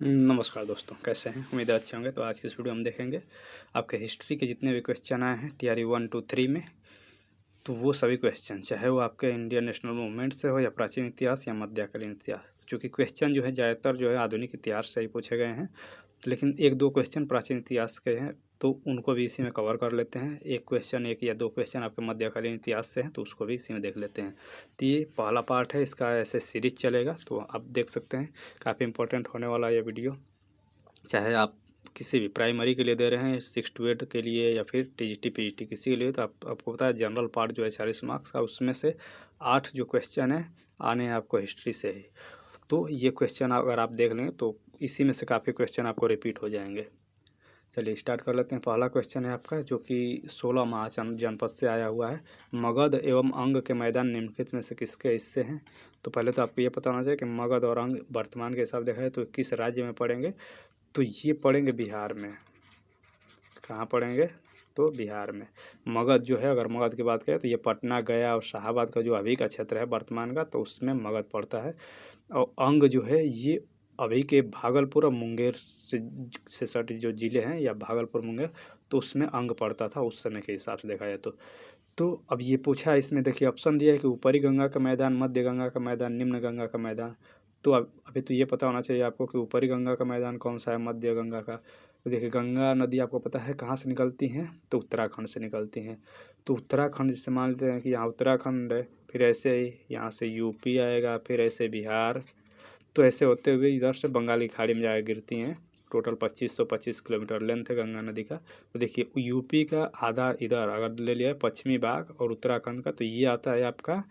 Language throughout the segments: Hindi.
नमस्कार दोस्तों, कैसे हैं? उम्मीद है अच्छे होंगे। तो आज की इस वीडियो में हम देखेंगे आपके हिस्ट्री के जितने भी क्वेश्चन आए हैं टीआरई 1 2 3 में, तो वो सभी क्वेश्चन चाहे वो आपके इंडियन नेशनल मूवमेंट से हो या प्राचीन इतिहास या मध्यकालीन इतिहास। चूँकि क्वेश्चन जो है ज़्यादातर जो है आधुनिक इतिहास से ही पूछे गए हैं, लेकिन 1-2 क्वेश्चन प्राचीन इतिहास के हैं, तो उनको भी इसी में कवर कर लेते हैं। 1 या 2 क्वेश्चन आपके मध्यकालीन इतिहास से हैं, तो उसको भी इसी में देख लेते हैं। तो ये पहला पार्ट है, इसका ऐसे सीरीज़ चलेगा, तो आप देख सकते हैं। काफ़ी इंपॉर्टेंट होने वाला है ये वीडियो। चाहे आप किसी भी प्राइमरी के लिए दे रहे हैं 6 to 8 के लिए या फिर टीजीटी पीजीटी किसी के लिए, तो आपको पता है जनरल पार्ट जो है 40 मार्क्स का, उसमें से 8 जो क्वेश्चन है आने हैं आपको हिस्ट्री से ही। तो ये क्वेश्चन अगर आप देख लेंगे तो इसी में से काफ़ी क्वेश्चन आपको रिपीट हो जाएंगे। चलिए स्टार्ट कर लेते हैं। पहला क्वेश्चन है आपका जो कि 16 महाजनपद से आया हुआ है। मगध एवं अंग के मैदान निम्नलिखित में से किसके हिस्से हैं? तो पहले तो आपको ये पता होना चाहिए कि मगध और अंग वर्तमान के हिसाब देखा जाए तो किस राज्य में पड़ेंगे। तो ये पड़ेंगे बिहार में। कहाँ पड़ेंगे? तो बिहार में। मगध जो है, अगर मगध की बात करें तो ये पटना, गया और शाहाबाद का जो अभी का क्षेत्र है वर्तमान का, तो उसमें मगध पड़ता है। और अंग जो है ये अभी के भागलपुर और मुंगेर से सटे जो ज़िले हैं, या भागलपुर मुंगेर, तो उसमें अंग पड़ता था उस समय के हिसाब से देखा जाए तो अब ये पूछा है, इसमें देखिए ऑप्शन दिया है कि ऊपरी गंगा का मैदान, मध्य गंगा का मैदान, निम्न गंगा का मैदान। तो अब अभी तो ये पता होना चाहिए आपको कि ऊपरी गंगा का मैदान कौन सा है, मध्य गंगा का। तो देखिए गंगा नदी आपको पता है कहाँ से निकलती हैं, तो उत्तराखंड से निकलती हैं। तो उत्तराखंड जैसे मान लेते हैं कि यहाँ उत्तराखंड है, फिर ऐसे ही यहाँ से यूपी आएगा, फिर ऐसे बिहार, तो ऐसे होते हुए इधर से बंगाली खाड़ी में जाकर गिरती हैं। टोटल 2525 किलोमीटर लेंथ है गंगा नदी का। तो देखिए यूपी का आधा इधर अगर ले लिया पश्चिमी भाग और उत्तराखंड का, तो ये आता है आपका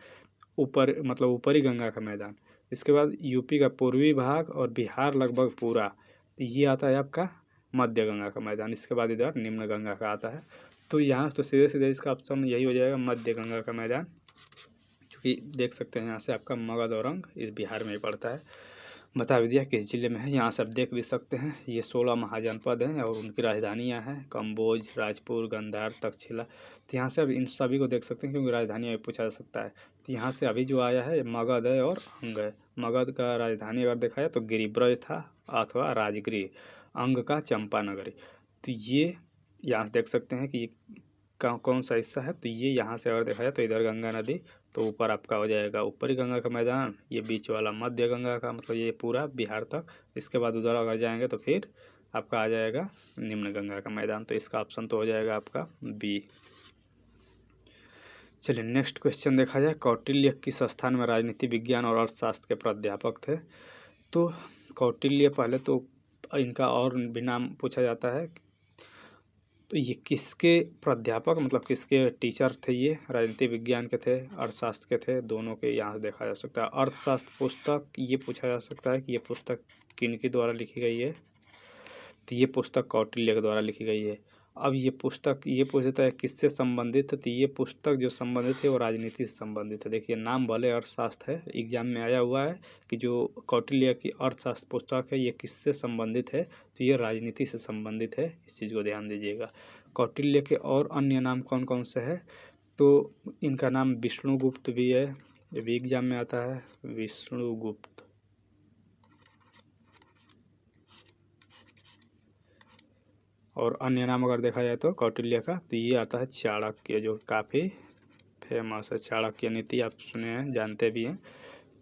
ऊपर, मतलब ऊपरी गंगा का मैदान। इसके बाद यूपी का पूर्वी भाग और बिहार लगभग पूरा, तो ये आता है आपका मध्य गंगा का मैदान। इसके बाद इधर निम्न गंगा का आता है। तो यहाँ तो सीधे सीधे इसका ऑप्शन यही हो जाएगा, मध्य गंगा का मैदान। चूँकि देख सकते हैं यहाँ से आपका मगध और अंग इस बिहार में ही पड़ता है। बता भी दिया किस जिले में है, यहाँ से आप देख भी सकते हैं। ये 16 महाजनपद हैं और उनकी राजधानियाँ हैं कंबोज, राजपुर, गंधार, तक्षशिला। तो यहाँ से अब इन सभी को देख सकते हैं क्योंकि राजधानियाँ भी पूछा जा सकता है। तो यहाँ से अभी जो आया है मगध है और अंग है। मगध का राजधानी अगर देखा जाए तो गिरिब्रज था अथवा राजगृह, अंग का चंपानगरी। तो ये यहाँ से देख सकते हैं कि कौन सा हिस्सा है। तो ये यहाँ से अगर देखा जाए तो इधर गंगा नदी, तो ऊपर आपका हो जाएगा ऊपरी गंगा का मैदान, ये बीच वाला मध्य गंगा का, मतलब ये पूरा बिहार तक। इसके बाद उधर अगर जाएंगे तो फिर आपका आ जाएगा निम्न गंगा का मैदान। तो इसका ऑप्शन तो हो जाएगा आपका बी। चलिए नेक्स्ट क्वेश्चन देखा जाए। कौटिल्य किस स्थान में राजनीति विज्ञान और अर्थशास्त्र के प्राध्यापक थे? तो कौटिल्य पहले तो इनका और भी नाम पूछा जाता है। तो ये किसके प्राध्यापक, मतलब किसके टीचर थे? ये राजनीति विज्ञान के थे, अर्थशास्त्र के थे, दोनों के यहाँ से देखा जा सकता है। अर्थशास्त्र पुस्तक ये पूछा जा सकता है कि ये पुस्तक किनके द्वारा लिखी गई है? तो ये पुस्तक कौटिल्य के द्वारा लिखी गई है। अब ये पुस्तक ये पूछता है किससे संबंधित है, तो ये पुस्तक जो संबंधित है वो राजनीति से संबंधित है। देखिए नाम भले अर्थशास्त्र है, एग्जाम में आया हुआ है कि जो कौटिल्य की अर्थशास्त्र पुस्तक है ये किससे संबंधित है, तो ये राजनीति से संबंधित है। इस चीज़ को ध्यान दीजिएगा। कौटिल्य के और अन्य नाम कौन कौन से हैं? तो इनका नाम विष्णुगुप्त भी है, ये भी एग्जाम में आता है, विष्णुगुप्त। और अन्य नाम अगर देखा जाए तो कौटिल्य का, तो ये आता है चाणक्य, जो काफ़ी फेमस है। चाणक्य नीति आप सुने हैं, जानते भी हैं।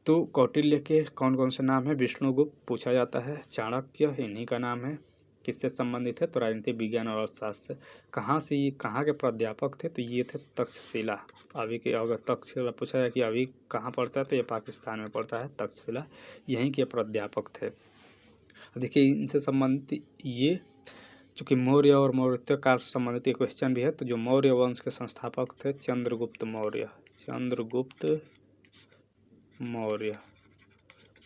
तो कौटिल्य के कौन कौन से नाम है? विष्णुगुप्त पूछा जाता है, चाणक्य इन्हीं का नाम है। किससे संबंधित है? तो राजनीति विज्ञान और अर्थशास्त्र से। कहाँ से ये कहाँ के प्राध्यापक थे? तो ये थे तक्षशिला। अभी के अगर तक्षशिला पूछा जाए कि अभी कहाँ पड़ता है, तो ये पाकिस्तान में पड़ता है तक्षशिला, यहीं के प्राध्यापक थे। देखिए इनसे संबंधित ये, चूँकि मौर्य और मौर्य काल से संबंधित क्वेश्चन भी है, तो जो मौर्य वंश के संस्थापक थे चंद्रगुप्त मौर्य, चंद्रगुप्त मौर्य,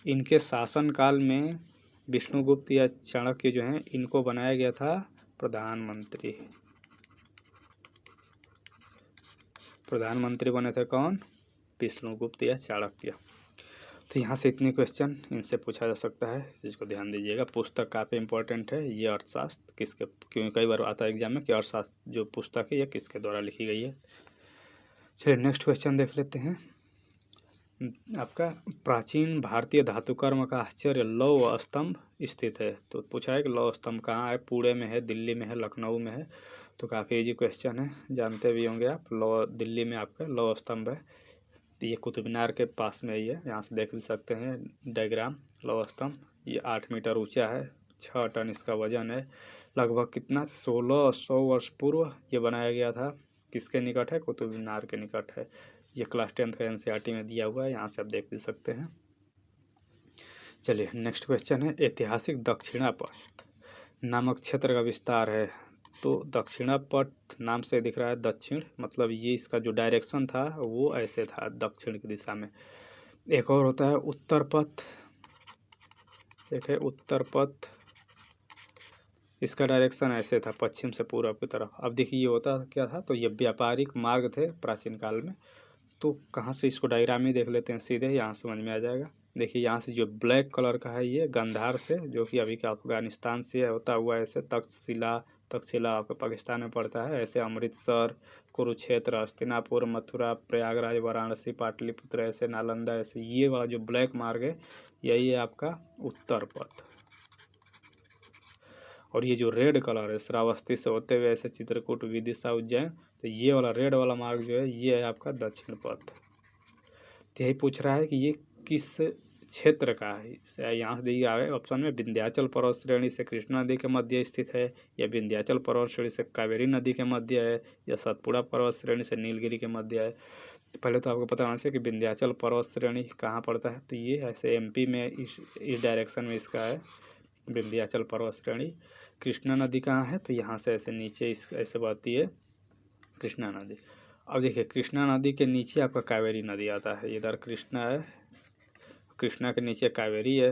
इनके शासनकाल में विष्णुगुप्त या चाणक्य जो हैं इनको बनाया गया था प्रधानमंत्री। प्रधानमंत्री बने थे कौन? विष्णुगुप्त या चाणक्य। तो यहाँ से इतने क्वेश्चन इनसे पूछा जा सकता है, जिसको ध्यान दीजिएगा। पुस्तक काफ़ी इंपॉर्टेंट है ये अर्थशास्त्र किसके, क्योंकि कई बार आता है एग्जाम में कि अर्थशास्त्र जो पुस्तक है ये किसके द्वारा लिखी गई है। चलिए नेक्स्ट क्वेश्चन देख लेते हैं। आपका प्राचीन भारतीय धातुकर्म का आश्चर्य लौह स्तंभ स्थित है। तो पूछा है कि लौह स्तंभ कहाँ है, पुणे में है, दिल्ली में है, लखनऊ में है। तो काफ़ी इजी क्वेश्चन है, जानते भी होंगे आप। लौह दिल्ली में आपका लौह स्तंभ है। तो ये कुतुब मीनार के पास में ही है, यहाँ से देख भी सकते हैं डायग्राम। लौह स्तंभ ये 8 मीटर ऊंचा है, 6 टन इसका वजन है। लगभग कितना 1600 वर्ष पूर्व ये बनाया गया था। किसके निकट है, कुतुब मीनार के निकट है। ये क्लास 10th का एनसीईआरटी में दिया हुआ है, यहाँ से आप देख भी सकते हैं। चलिए नेक्स्ट क्वेश्चन है, ऐतिहासिक दक्षिणापथ नामक क्षेत्र का विस्तार है। तो दक्षिणापथ नाम से दिख रहा है दक्षिण, मतलब ये इसका जो डायरेक्शन था वो ऐसे था, दक्षिण की दिशा में। एक और होता है उत्तर पथ, एक है उत्तर पथ, इसका डायरेक्शन ऐसे था, पश्चिम से पूरब की तरफ। अब देखिए ये होता क्या था, तो ये व्यापारिक मार्ग थे प्राचीन काल में। तो कहाँ से, इसको डायग्राम ही देख लेते हैं सीधे, यहाँ समझ में आ जाएगा। देखिए यहाँ से जो ब्लैक कलर का है ये गंधार से, जो कि अभी का अफगानिस्तान से होता हुआ ऐसे तक्षशिला, तक्षशिला आपका पाकिस्तान में पड़ता है, ऐसे अमृतसर, कुरुक्षेत्र, हस्तिनापुर, मथुरा, प्रयागराज, वाराणसी, पाटलिपुत्र, ऐसे नालंदा, ऐसे ये वाला जो ब्लैक मार्ग है यही है आपका उत्तर पथ। और ये जो रेड कलर है श्रावस्ती से होते हुए ऐसे चित्रकूट, विदिशा, उज्जैन, तो ये वाला रेड वाला मार्ग जो है ये है आपका दक्षिण पथ। तो यही पूछ रहा है कि ये किस क्षेत्र का है। यहाँ से दिया है ऑप्शन में, विंध्याचल पर्वत श्रेणी से कृष्णा नदी के मध्य स्थित है, या विंध्याचल पर्वत श्रेणी से कावेरी नदी के मध्य है, या सतपुड़ा पर्वत श्रेणी से नीलगिरी के मध्य है। तो पहले तो आपको पता होना चाहिए कि विंध्याचल पर्वत श्रेणी कहाँ पड़ता है। तो ये ऐसे एमपी में इस डायरेक्शन में इसका है विंध्याचल पर्वत श्रेणी। कृष्णा नदी कहाँ है, तो यहाँ से ऐसे नीचे इस ऐसे बहती है कृष्णा नदी। अब देखिए कृष्णा नदी के नीचे आपका कावेरी नदी आता है, इधर कृष्णा है, कृष्णा के नीचे कावेरी है।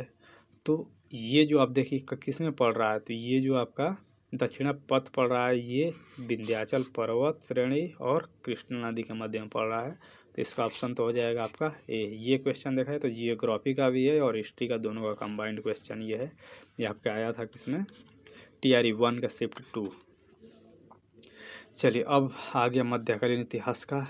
तो ये जो आप देखिए किस में पड़ रहा है, तो ये जो आपका दक्षिणा पथ पड़ रहा है ये विंध्याचल पर्वत श्रेणी और कृष्णा नदी के मध्य में पड़ रहा है। तो इसका ऑप्शन तो हो जाएगा आपका ए। ये क्वेश्चन देखा है तो जियोग्राफी का भी है और हिस्ट्री का, दोनों का कंबाइंड क्वेश्चन ये है। ये आपका आया था किसमें, TRE 1 का शिफ्ट 2। चलिए अब आ गया मध्यकालीन इतिहास का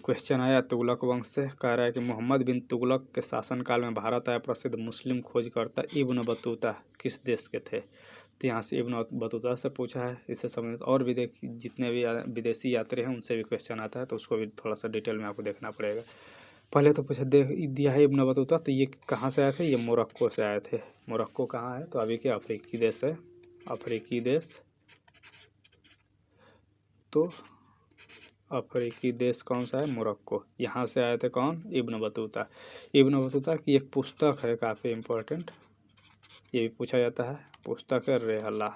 क्वेश्चन आया तुगलक वंश से। कह रहा है कि मोहम्मद बिन तुगलक के शासनकाल में भारत आया प्रसिद्ध मुस्लिम खोजकर्ता इब्न बतूता किस देश के थे। तो यहाँ से इब्न बतूता से पूछा है। इससे संबंधित और भी जितने भी विदेशी यात्री हैं उनसे भी क्वेश्चन आता है, तो उसको भी थोड़ा सा डिटेल में आपको देखना पड़ेगा। पहले तो पूछा दिया है इब्न बतूता, तो ये कहाँ से आए थे, ये मोरक्को से आए थे। मोरक्को कहाँ है, तो अभी के अफ्रीकी देश है, अफ्रीकी देश। तो अफ्रीकी देश कौन सा है, मोरक्को। यहाँ से आए थे कौन, इब्न बतूता। इब्न बतूता की एक पुस्तक है काफ़ी इम्पोर्टेंट, ये भी पूछा जाता है, पुस्तक है रेहला।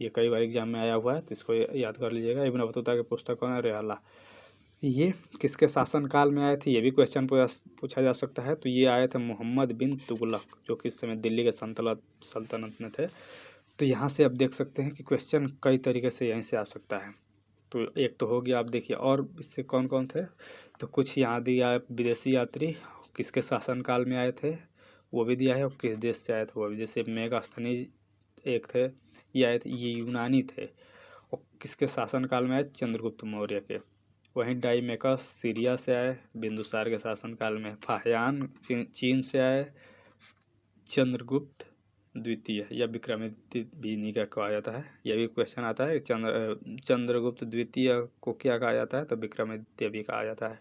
ये कई बार एग्जाम में आया हुआ है, तो इसको याद कर लीजिएगा। इब्न बतूता की पुस्तक कौन है, रेहला। ये किसके शासनकाल में आए थे, ये भी क्वेश्चन पूछा जा सकता है। तो ये आए थे मोहम्मद बिन तुगलक, जो कि इस समय दिल्ली के सल्तनत में थे। तो यहाँ से आप देख सकते हैं कि क्वेश्चन कई तरीके से यहीं से आ सकता है। तो एक तो हो गया, आप देखिए और इससे कौन कौन थे। तो कुछ यहाँ दिया विदेशी यात्री किसके शासनकाल में आए थे वो भी दिया है, और किस देश से आए थे वो भी। जैसे मेगास्थनीज एक थे, ये आए थे, ये यूनानी थे, और किसके शासनकाल में आए, चंद्रगुप्त मौर्य के। वहीं डाइमेकस सीरिया से आए बिंदुसार के शासनकाल में। फाहियान चीन से आए चंद्रगुप्त द्वितीय, या विक्रमादित्य भी इन्हीं का कहा जाता है। यह भी क्वेश्चन आता है, चंद्रगुप्त द्वितीय को क्या कहा जाता है, तो विक्रमादित्य भी कहा जाता है।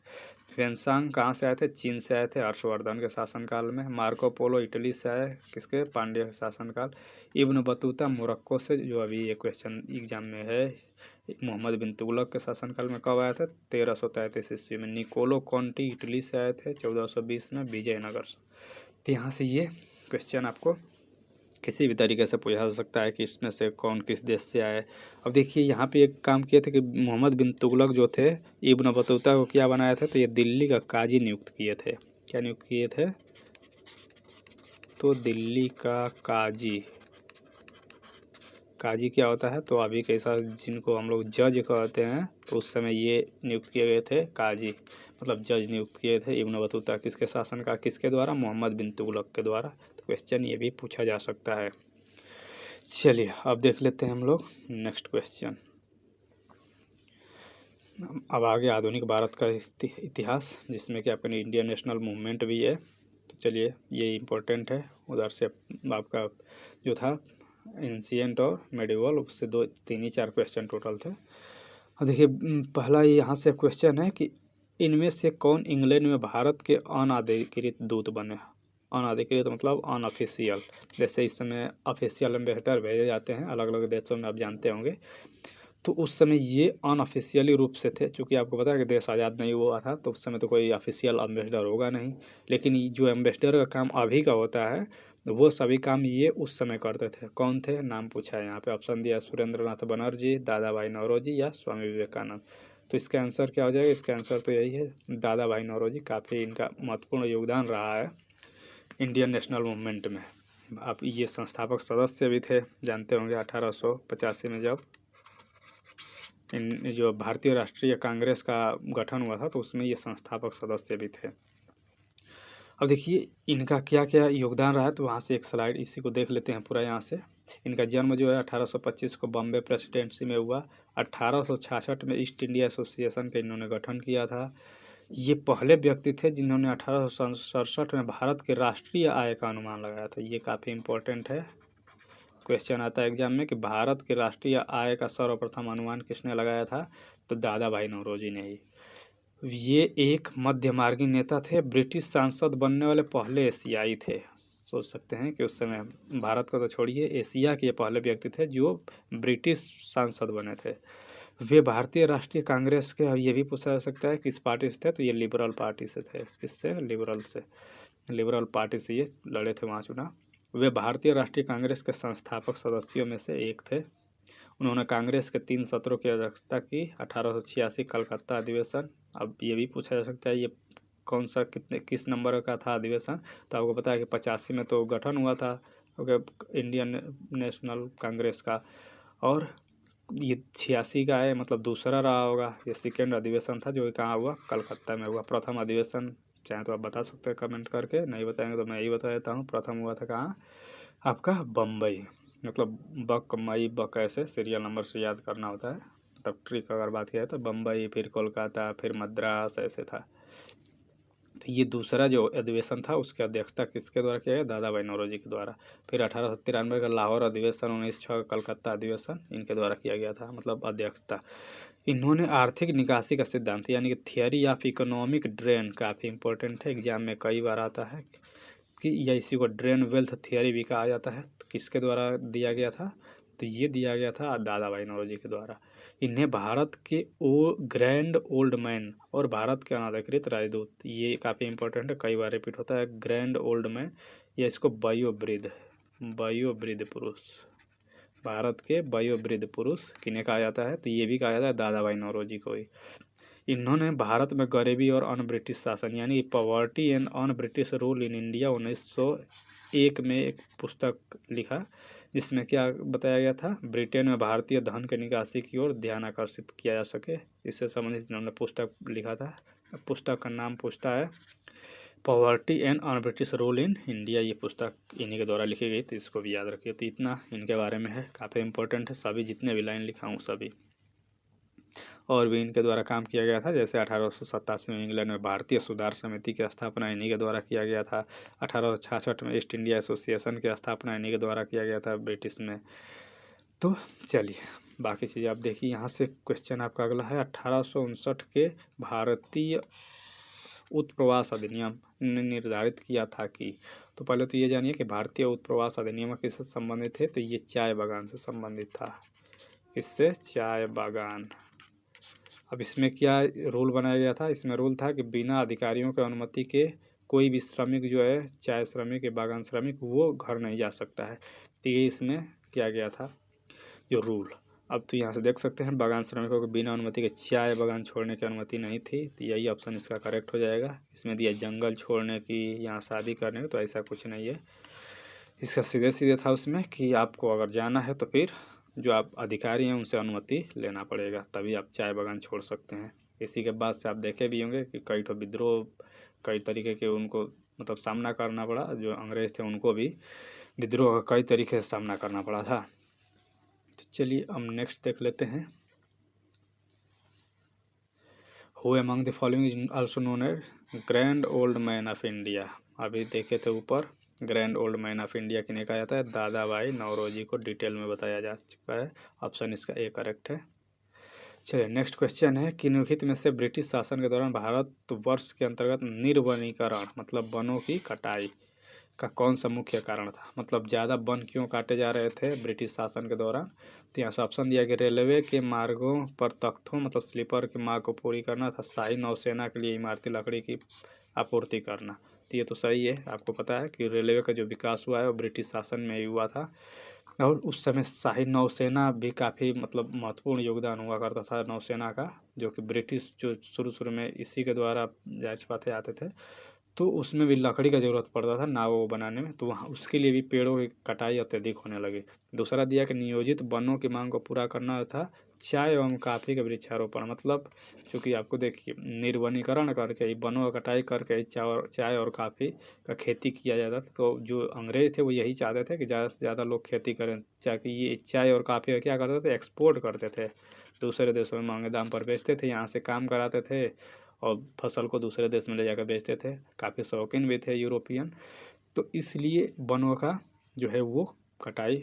फेंसांग कहाँ से आए थे, चीन से आए थे, हर्षवर्धन के शासनकाल में। मार्को पोलो इटली से आए, किसके, पांड्य के शासनकाल। इब्न बतूता मोरक्को से, जो अभी ये क्वेश्चन एग्जाम में है। मोहम्मद बिन तुगलक के शासनकाल में कब आए थे, 1333 ईस्वी में। निकोलो कॉन्टी इटली से आए थे 1420 में, विजयनगर से। तो यहाँ से ये क्वेश्चन आपको किसी भी तरीके से पूछा जा सकता है कि इसमें से कौन किस देश से आए। अब देखिए यहाँ पे एक काम किए थे कि मोहम्मद बिन तुगलक जो थे इब्न बतूता को क्या बनाए थे, तो ये दिल्ली का काजी नियुक्त किए थे। क्या नियुक्त किए थे, तो दिल्ली का काजी। काजी क्या होता है, तो अभी कैसा जिनको हम लोग जज कहते हैं, तो उस समय ये नियुक्त किए गए थे काजी, मतलब जज नियुक्त किए थे इब्न बतूता। किसके शासन का, किसके द्वारा, मोहम्मद बिन तुगलक के द्वारा। तो क्वेश्चन ये भी पूछा जा सकता है। चलिए अब देख लेते हैं हम लोग नेक्स्ट क्वेश्चन। अब आगे आधुनिक भारत का इतिहास, जिसमें कि आपका इंडियन नेशनल मूवमेंट भी है। तो चलिए ये इम्पोर्टेंट है। उधर से आपका जो था एंशिएंट और मेडिवल, उससे 2 3 ही 4 क्वेश्चन टोटल थे। और देखिए पहला यहाँ से क्वेश्चन है कि इनमें से कौन इंग्लैंड में भारत के अनाधिकृत दूत बने। अनाधिकृत मतलब अनऑफिशियल। जैसे इस समय ऑफिशियल एम्बेसडर भेजे जाते हैं अलग अलग देशों में, आप जानते होंगे। तो उस समय ये अनऑफिशियली रूप से थे, क्योंकि आपको पता है कि देश आज़ाद नहीं हुआ था, तो उस समय तो कोई ऑफिशियल एम्बेसडर होगा नहीं। लेकिन जो एम्बेसडर का काम अभी का होता है, वो सभी काम ये उस समय करते थे। कौन थे, नाम पूछा है यहाँ पे, ऑप्शन दिया सुरेंद्र नाथ बनर्जी, दादा भाई नौरोजी या स्वामी विवेकानंद। तो इसका आंसर क्या हो जाएगा, इसका आंसर तो यही है, दादा भाई नौरोजी। काफ़ी इनका महत्वपूर्ण योगदान रहा है इंडियन नेशनल मूवमेंट में। आप ये संस्थापक सदस्य भी थे, जानते होंगे 1885 में जब इन जो भारतीय राष्ट्रीय कांग्रेस का गठन हुआ था, तो उसमें ये संस्थापक सदस्य भी थे। अब देखिए इनका क्या क्या योगदान रहा है, तो वहाँ से एक स्लाइड इसी को देख लेते हैं पूरा। यहाँ से इनका जन्म जो है 1825 को बॉम्बे प्रेसिडेंसी में हुआ। 1866 में ईस्ट इंडिया एसोसिएशन का इन्होंने गठन किया था। ये पहले व्यक्ति थे जिन्होंने 1867 में भारत के राष्ट्रीय आय का अनुमान लगाया था। ये काफ़ी इम्पोर्टेंट है, क्वेश्चन आता है एग्जाम में कि भारत के राष्ट्रीय आय का सर्वप्रथम अनुमान किसने लगाया था, तो दादा भाई नौरोजी ने ही। ये एक मध्यमार्गी नेता थे, ब्रिटिश सांसद बनने वाले पहले एशियाई थे। सोच सकते हैं कि उस समय भारत का तो छोड़िए, एशिया के ये पहले व्यक्ति थे जो ब्रिटिश सांसद बने थे। वे भारतीय राष्ट्रीय कांग्रेस के, ये भी पूछा जा सकता है किस पार्टी से थे, तो ये लिबरल पार्टी से थे। किससे, लिबरल से, लिबरल पार्टी से ये लड़े थे वहाँ चुनाव। वे भारतीय राष्ट्रीय कांग्रेस के संस्थापक सदस्यों में से एक थे। उन्होंने कांग्रेस के 3 सत्रों की अध्यक्षता की। 1886 कलकत्ता अधिवेशन। अब ये भी पूछा जा सकता है ये कौन सा किस नंबर का था अधिवेशन, तो आपको पता है कि 85 में तो गठन हुआ था इंडियन नेशनल कांग्रेस का, और ये 86 का है, मतलब दूसरा रहा होगा। ये सेकेंड अधिवेशन था जो कहाँ हुआ, कलकत्ता में हुआ। प्रथम अधिवेशन चाहे तो आप बता सकते हैं कमेंट करके, नहीं बताएंगे तो मैं यही बता देता हूँ। प्रथम हुआ था कहाँ, आपका बम्बई। मतलब बक मई बक ऐसे सीरियल नंबर से याद करना होता है। मतलब ट्रिक अगर बात किया है तो बम्बई, फिर कोलकाता, फिर मद्रास, ऐसे था। तो ये दूसरा जो अधिवेशन था उसकी अध्यक्षता किसके द्वारा किया गया, दादा भाई नौरोजी के द्वारा। फिर 1893 का लाहौर अधिवेशन, 1906 का कलकत्ता अधिवेशन इनके द्वारा किया गया था, मतलब अध्यक्षता। इन्होंने आर्थिक निकासी का सिद्धांत यानी कि थियरी ऑफ इकोनॉमिक ड्रेन, काफ़ी इंपॉर्टेंट है, एग्जाम में कई बार आता है कि, या इसी को ड्रेन वेल्थ थियरी भी कहा जाता है, तो किसके द्वारा दिया गया था, तो ये दिया गया था दादा भाई नौरोजी के द्वारा। इन्हें भारत के ग्रैंड ओल्ड मैन और भारत के अनाधिकृत राजदूत, ये काफ़ी इंपॉर्टेंट है, कई बार रिपीट होता है, ग्रैंड ओल्ड मैन, या इसको वयोवृद्ध पुरुष, भारत के वयोवृद्ध पुरुष किन्हें कहा जाता है, तो ये भी कहा जाता है दादा भाई नौरोजी को ही। इन्होंने भारत में गरीबी और अन ब्रिटिश शासन यानी poverty and un British rule in India 1901 में एक पुस्तक लिखा, जिसमें क्या बताया गया था, ब्रिटेन में भारतीय धन के निकासी की ओर ध्यान आकर्षित किया जा सके, इससे संबंधित इन्होंने पुस्तक लिखा था। पुस्तक का नाम पूछता है poverty and un British rule in India, ये पुस्तक इन्हीं के द्वारा लिखी गई, तो इसको भी याद रखिए। तो इतना इनके बारे में है, काफ़ी इंपॉर्टेंट है, सभी जितने भी लाइन लिखा हूँ सभी। और भी इनके द्वारा काम किया गया था, जैसे 1887 में इंग्लैंड में भारतीय सुधार समिति की स्थापना इन्हीं के द्वारा किया गया था। 1866 में ईस्ट इंडिया एसोसिएशन की स्थापना इन्हीं के द्वारा किया गया था ब्रिटिश में। तो चलिए बाकी चीज़ आप देखिए। यहाँ से क्वेश्चन आपका अगला है, 1859 के भारतीय उत्प्रवास अधिनियम ने निर्धारित किया था कि, तो पहले तो ये जानिए कि भारतीय उत्प्रवास अधिनियम किससे संबंधित है, तो ये चाय बागान से संबंधित था। किससे, चाय बागान। अब इसमें क्या रूल बनाया गया था, इसमें रूल था कि बिना अधिकारियों के अनुमति के कोई भी श्रमिक जो है, चाय श्रमिक या बागान श्रमिक, वो घर नहीं जा सकता है। तो ये इसमें किया गया था जो रूल। अब तो यहाँ से देख सकते हैं बागान श्रमिकों को बिना अनुमति के चाय बागान छोड़ने की अनुमति नहीं थी, तो यही ऑप्शन इसका करेक्ट हो जाएगा। इसमें दिया जंगल छोड़ने की, यहाँ शादी करने की, तो ऐसा कुछ नहीं है। इसका सीधे सीधे था उसमें कि आपको अगर जाना है तो फिर जो आप अधिकारी हैं उनसे अनुमति लेना पड़ेगा, तभी आप चाय बागान छोड़ सकते हैं। इसी के बाद से आप देखे भी होंगे कि कई ठो विद्रोह, कई तरीके के उनको मतलब सामना करना पड़ा, जो अंग्रेज थे उनको भी विद्रोह का कई तरीके से सामना करना पड़ा था। तो चलिए हम नेक्स्ट देख लेते हैं। Who among the following is also known as grand old man of India. अभी देखे थे ऊपर grand old man of India किन्हें कहा जाता है, दादा भाई नौरोजी को डिटेल में बताया जा चुका है। ऑप्शन इसका ए करेक्ट है। चलिए नेक्स्ट क्वेश्चन है, निम्नलिखित में से ब्रिटिश शासन के दौरान भारतवर्ष के अंतर्गत निर्वनीकरण मतलब वनों की कटाई का कौन सा मुख्य कारण था। मतलब ज़्यादा वन क्यों काटे जा रहे थे ब्रिटिश शासन के दौरान। तो यहाँ से ऑप्शन दिया कि रेलवे के मार्गों पर तख्तों मतलब स्लीपर के मार्ग को पूरी करना था, शाही नौसेना के लिए इमारती लकड़ी की आपूर्ति करना। तो ये तो सही है, आपको पता है कि रेलवे का जो विकास हुआ है वो ब्रिटिश शासन में ही हुआ था। और उस समय शाही नौसेना भी काफ़ी मतलब महत्वपूर्ण योगदान हुआ करता था नौसेना का, जो कि ब्रिटिश जो शुरू शुरू में इसी के द्वारा जांच पाते आते थे। तो उसमें भी लकड़ी का ज़रूरत पड़ता था नाव बनाने में, तो वहाँ उसके लिए भी पेड़ों की कटाई अत्यधिक होने लगी। दूसरा दिया कि नियोजित वनों की मांग को पूरा करना था चाय एवं कॉफ़ी के वृक्षारोपण। मतलब क्योंकि आपको देखिए निर्वनीकरण करके वनों का कटाई करके चाय और कॉफ़ी का खेती किया जाता था। तो जो अंग्रेज थे वो यही चाहते थे कि ज़्यादा से ज़्यादा लोग खेती करें, ताकि ये चाय और कॉफ़ी का क्या करते थे, एक्सपोर्ट करते थे, दूसरे देशों में महंगे दाम पर बेचते थे, यहाँ से काम कराते थे और फसल को दूसरे देश में ले जाकर बेचते थे। काफ़ी शौकीन भी थे यूरोपियन, तो इसलिए वनों का जो है वो कटाई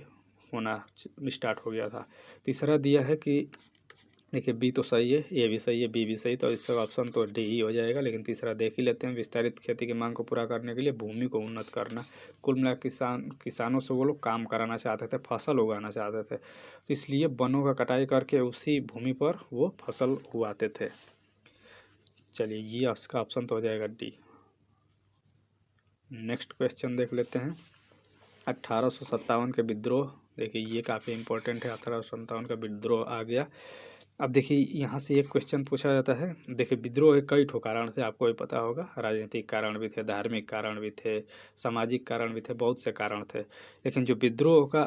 होना स्टार्ट हो गया था। तीसरा दिया है कि देखिए बी तो सही है, ए भी सही है, बी भी सही, तो इसका ऑप्शन तो डी ही हो जाएगा। लेकिन तीसरा देख ही लेते हैं, विस्तारित खेती की मांग को पूरा करने के लिए भूमि को उन्नत करना। कुल मिलाकर किसानों से वो लोग काम कराना चाहते थे, फसल उगाना चाहते थे, तो इसलिए वनों का कटाई करके उसी भूमि पर वो फसल उगाते थे। चलिए ये इसका ऑप्शन तो हो जाएगा डी। नेक्स्ट क्वेश्चन देख लेते हैं, 1857 के विद्रोह। देखिए ये काफ़ी इंपॉर्टेंट है, 1857 का विद्रोह आ गया। अब देखिए यहाँ से एक क्वेश्चन पूछा जाता है। देखिए विद्रोह के कई ठो कारण थे, आपको भी पता होगा, राजनीतिक कारण भी थे, धार्मिक कारण भी थे, सामाजिक कारण भी थे, बहुत से कारण थे। लेकिन जो विद्रोह का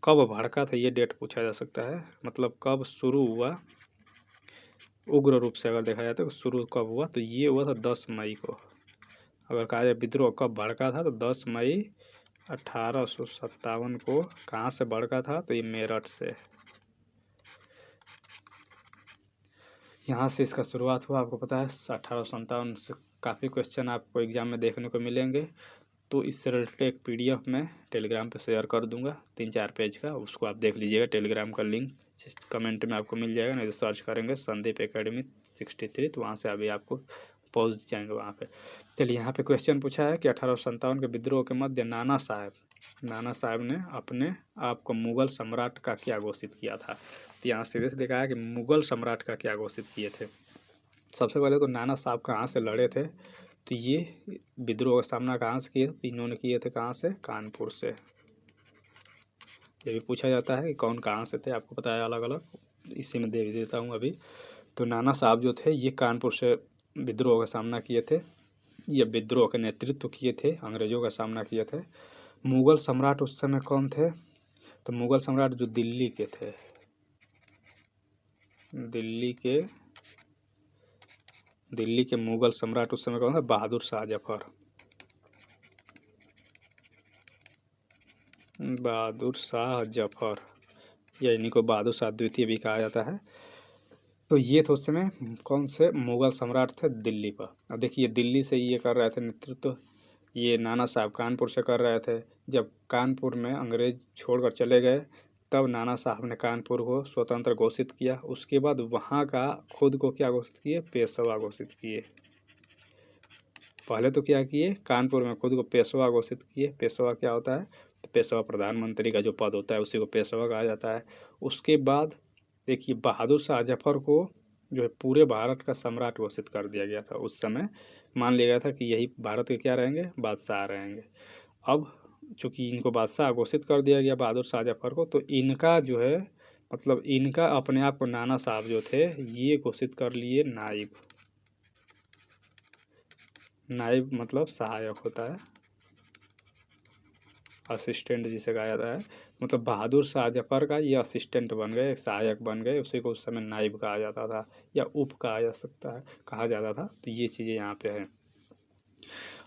कब भड़का था ये डेट पूछा जा सकता है, मतलब कब शुरू हुआ उग्र रूप से अगर देखा जाए तो शुरू कब हुआ, तो ये हुआ था 10 मई को। अगर कहा जाए विद्रोह कब भड़का था तो 10 मई 1857 को। कहाँ से भड़का था, तो ये मेरठ से, यहाँ से इसका शुरुआत हुआ। आपको पता है 1857 से काफ़ी क्वेश्चन आपको एग्जाम में देखने को मिलेंगे, तो इससे रिलेटेड एक पीडीएफ में टेलीग्राम पे शेयर कर दूंगा 3-4 पेज का, उसको आप देख लीजिएगा। टेलीग्राम का लिंक कमेंट में आपको मिल जाएगा, नहीं तो सर्च करेंगे संदीप एकेडमी 63, तो वहाँ से अभी आपको पहुँच जाएंगे वहाँ पे। चलिए यहाँ पे क्वेश्चन पूछा है कि 1857 के विद्रोह के मध्य नाना साहब ने अपने आप को मुगल सम्राट का क्या घोषित किया था। तो यहाँ सीधे से देखा है कि मुगल सम्राट का क्या घोषित किए थे। सबसे पहले तो नाना साहब कहाँ से लड़े थे, तो ये विद्रोह का सामना कहाँ से किए, तो इन्होंने किए थे कहाँ से, कानपुर से। ये भी पूछा जाता है कि कौन कहाँ से थे, आपको पता है अलग अलग, इसी में दे देता हूँ अभी। तो नाना साहब जो थे ये कानपुर से विद्रोह का सामना किए थे, ये विद्रोह का नेतृत्व किए थे, अंग्रेजों का सामना किए थे। मुगल सम्राट उस समय कौन थे, तो मुगल सम्राट जो दिल्ली के थे, दिल्ली के मुगल सम्राट उस समय कौन था, बहादुर शाह जफर। या इन्हीं को बहादुर शाह द्वितीय भी कहा जाता है। तो ये थे उस समय कौन से मुगल सम्राट थे दिल्ली पर। अब देखिए दिल्ली से ये कर रहे थे नेतृत्व, ये नाना साहब कानपुर से कर रहे थे। जब कानपुर में अंग्रेज छोड़कर चले गए तब नाना साहब ने कानपुर को स्वतंत्र घोषित किया। उसके बाद वहाँ का खुद को क्या घोषित किए, पेशवा घोषित किए। पहले तो क्या किए, कानपुर में खुद को पेशवा घोषित किए। पेशवा क्या होता है, तो पेशवा प्रधानमंत्री का जो पद होता है उसी को पेशवा कहा जाता है। उसके बाद देखिए बहादुर शाह जफर को जो है पूरे भारत का सम्राट घोषित कर दिया गया था। उस समय मान लिया गया था कि यही भारत के क्या रहेंगे, बादशाह रहेंगे। अब चूँकि इनको बादशाह घोषित कर दिया गया बहादुर शाह जफर को, तो इनका जो है मतलब इनका अपने आप को नाना साहब जो थे ये घोषित कर लिए नाइब मतलब सहायक होता है, असिस्टेंट जिसे कहा जाता है। मतलब बहादुर शाह जफर का ये असिस्टेंट बन गए, सहायक बन गए, उसी को उस समय नाइब कहा जाता था या उप कहा जा सकता है, कहा जाता था। तो ये चीज़ें यहाँ पे हैं।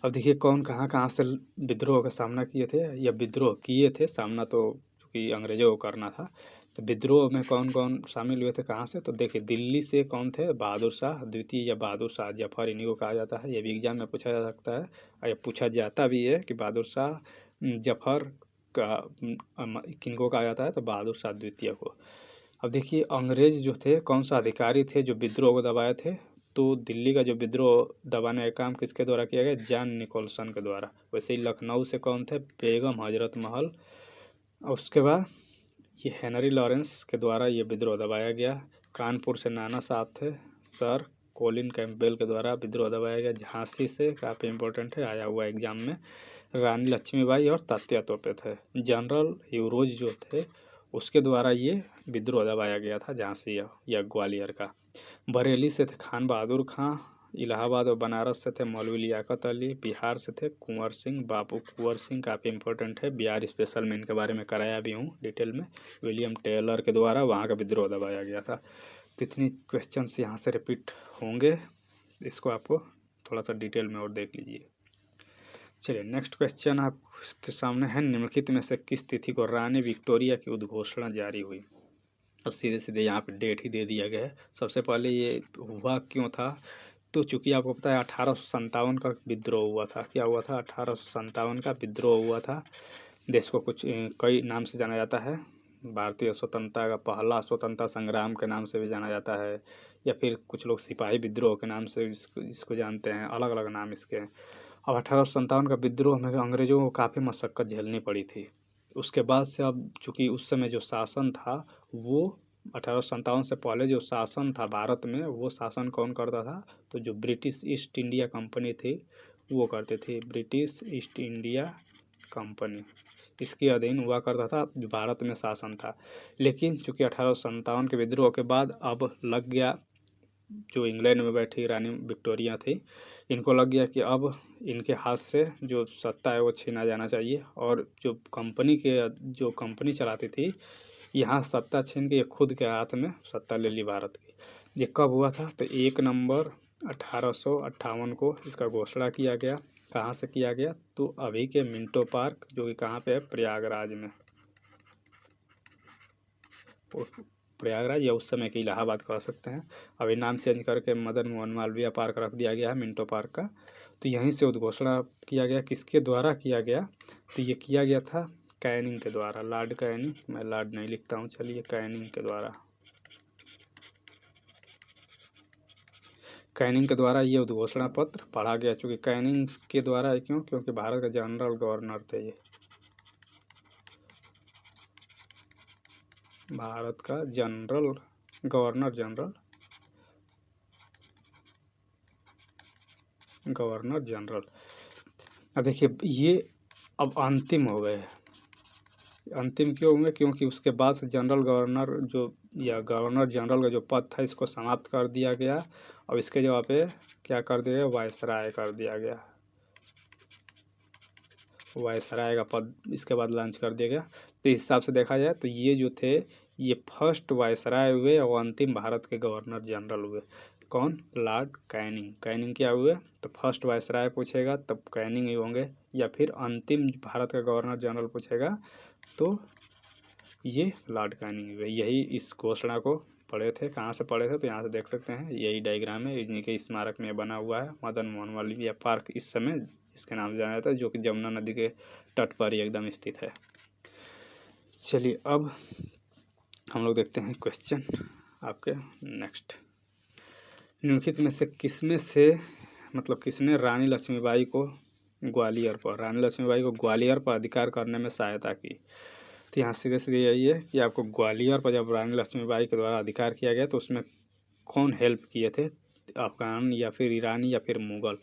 अब देखिए कौन कहाँ कहाँ से विद्रोह का सामना किए थे या विद्रोह किए थे, सामना तो क्योंकि अंग्रेजों को करना था। तो विद्रोह में कौन कौन शामिल हुए थे, कहाँ से, तो देखिए दिल्ली से कौन थे, बहादुर शाह द्वितीय या बहादुर शाह जफर, इन्हीं को कहा जाता है। ये भी एग्जाम में पूछा जा सकता है और ये पूछा जाता भी है कि बहादुर शाह जफर का किनको कहा जाता है, तो बहादुर शाह द्वितीय को। अब देखिए अंग्रेज जो थे, कौन सा अधिकारी थे जो विद्रोह को दबाए थे, तो दिल्ली का जो विद्रोह दबाने का काम किसके द्वारा किया गया, जॉन निकोलसन के द्वारा। वैसे ही लखनऊ से कौन थे, बेगम हजरत महल, और उसके बाद ये हेनरी लॉरेंस के द्वारा ये विद्रोह दबाया गया। कानपुर से नाना साहब थे, सर कोलिन कैंपबेल के द्वारा विद्रोह दबाया गया। झांसी से काफ़ी इंपॉर्टेंट है, आया हुआ एग्जाम में, रानी लक्ष्मीबाई और तात्या तोपे थे। जनरल यूरोज जो थे उसके द्वारा ये विद्रोह दबाया गया था, झांसी या ग्वालियर का। बरेली से थे खान बहादुर खां, इलाहाबाद और बनारस से थे मौलवी लियाकत अली, बिहार से थे कुंवर सिंह, बाबू कुंवर सिंह काफ़ी इंपॉर्टेंट है, बिहार स्पेशल में इनके बारे में कराया भी हूँ डिटेल में। विलियम टेलर के द्वारा वहाँ का विद्रोह दबाया गया था। तो इतनी क्वेश्चंस यहाँ से रिपीट होंगे, इसको आपको थोड़ा सा डिटेल में और देख लीजिए। चलिए नेक्स्ट क्वेश्चन आपके सामने है, निम्नलिखित में से किस तिथि को रानी विक्टोरिया की उद्घोषणा जारी हुई। और सीधे सीधे यहाँ पे डेट ही दे दिया गया है। सबसे पहले ये हुआ क्यों था, तो चूंकि आपको पता है 1857 का विद्रोह हुआ था। क्या हुआ था, 1857 का विद्रोह हुआ था। देश को कुछ कई नाम से जाना जाता है, भारतीय स्वतंत्रता का पहला स्वतंत्रता संग्राम के नाम से भी जाना जाता है, या फिर कुछ लोग सिपाही विद्रोह के नाम से इसको जानते हैं, अलग अलग नाम इसके। अब 1857 का विद्रोह में अंग्रेजों को काफ़ी मशक्क़त झेलनी पड़ी थी। उसके बाद से अब चूँकि उस समय जो शासन था वो 1857 से पहले जो शासन था भारत में, वो शासन कौन करता था, तो जो ब्रिटिश ईस्ट इंडिया कंपनी थी वो करती थी। ब्रिटिश ईस्ट इंडिया कंपनी, इसके अधीन हुआ करता था, जो भारत में शासन था। लेकिन चूँकि 1857 के विद्रोह के बाद अब लग गया, जो इंग्लैंड में बैठी रानी विक्टोरिया थी, इनको लग गया कि अब इनके हाथ से जो सत्ता है वो छीना जाना चाहिए, और जो कंपनी चलाती थी, यहाँ सत्ता छीन के ये खुद के हाथ में सत्ता ले ली भारत की। ये कब हुआ था, तो 1 नवंबर 1858 को इसका घोषणा किया गया। कहाँ से किया गया, तो अभी के मिंटो पार्क, जो कि कहाँ पे है, प्रयागराज में। प्रयागराज या उस समय के इलाहाबाद कह सकते हैं, अभी नाम चेंज करके मदन मोहन मालवीय पार्क रख दिया गया है, मिंटो पार्क का। तो यहीं से उद्घोषणा किया गया, किसके द्वारा किया गया, तो ये किया गया था कैनिंग के द्वारा, लॉर्ड कैनिंग, मैं लॉर्ड नहीं लिखता हूँ, चलिए कैनिंग के द्वारा। कैनिंग के द्वारा ये उद्घोषणा पत्र पढ़ा गया। चूँकि कैनिंग के द्वारा क्यों, क्योंकि भारत का जनरल गवर्नर थे ये, भारत का जनरल गवर्नर जनरल। अब देखिए ये अब अंतिम हो गए। अंतिम क्यों हुए, क्योंकि उसके बाद से जनरल गवर्नर जो या गवर्नर जनरल का जो पद था इसको समाप्त कर दिया गया, और इसके जगह पे क्या कर दिया गया, वायसराय कर दिया गया। वायसराय का पद इसके बाद लॉन्च कर दिया गया। तो इस हिसाब से देखा जाए तो ये जो थे, ये फर्स्ट वायसराय हुए और अंतिम भारत के गवर्नर जनरल हुए। कौन, लॉर्ड कैनिंग। कैनिंग क्या हुए, तो फर्स्ट वायसराय पूछेगा तब कैनिंग ही होंगे, या फिर अंतिम भारत का गवर्नर जनरल पूछेगा तो ये लॉर्ड कैनिंग हुए। यही इस घोषणा को पढ़े थे, कहाँ से पढ़े थे, तो यहाँ से देख सकते हैं, यही डायग्राम है, इन्हीं के स्मारक में बना हुआ है। मदन मोहन मालवीय पार्क इस समय इसके नाम से जाना जाता है, जो कि जमुना नदी के तट पर ही एकदम स्थित है। चलिए अब हम लोग देखते हैं क्वेश्चन आपके नेक्स्ट। निम्नलिखित में से किसने रानी लक्ष्मीबाई को ग्वालियर पर अधिकार करने में सहायता की। तो यहाँ सीधे सीधे यही है कि आपको ग्वालियर पर जब रानी लक्ष्मीबाई के द्वारा अधिकार किया गया तो उसमें कौन हेल्प किए थे, अफगान या फिर ईरानी या फिर मुग़ल।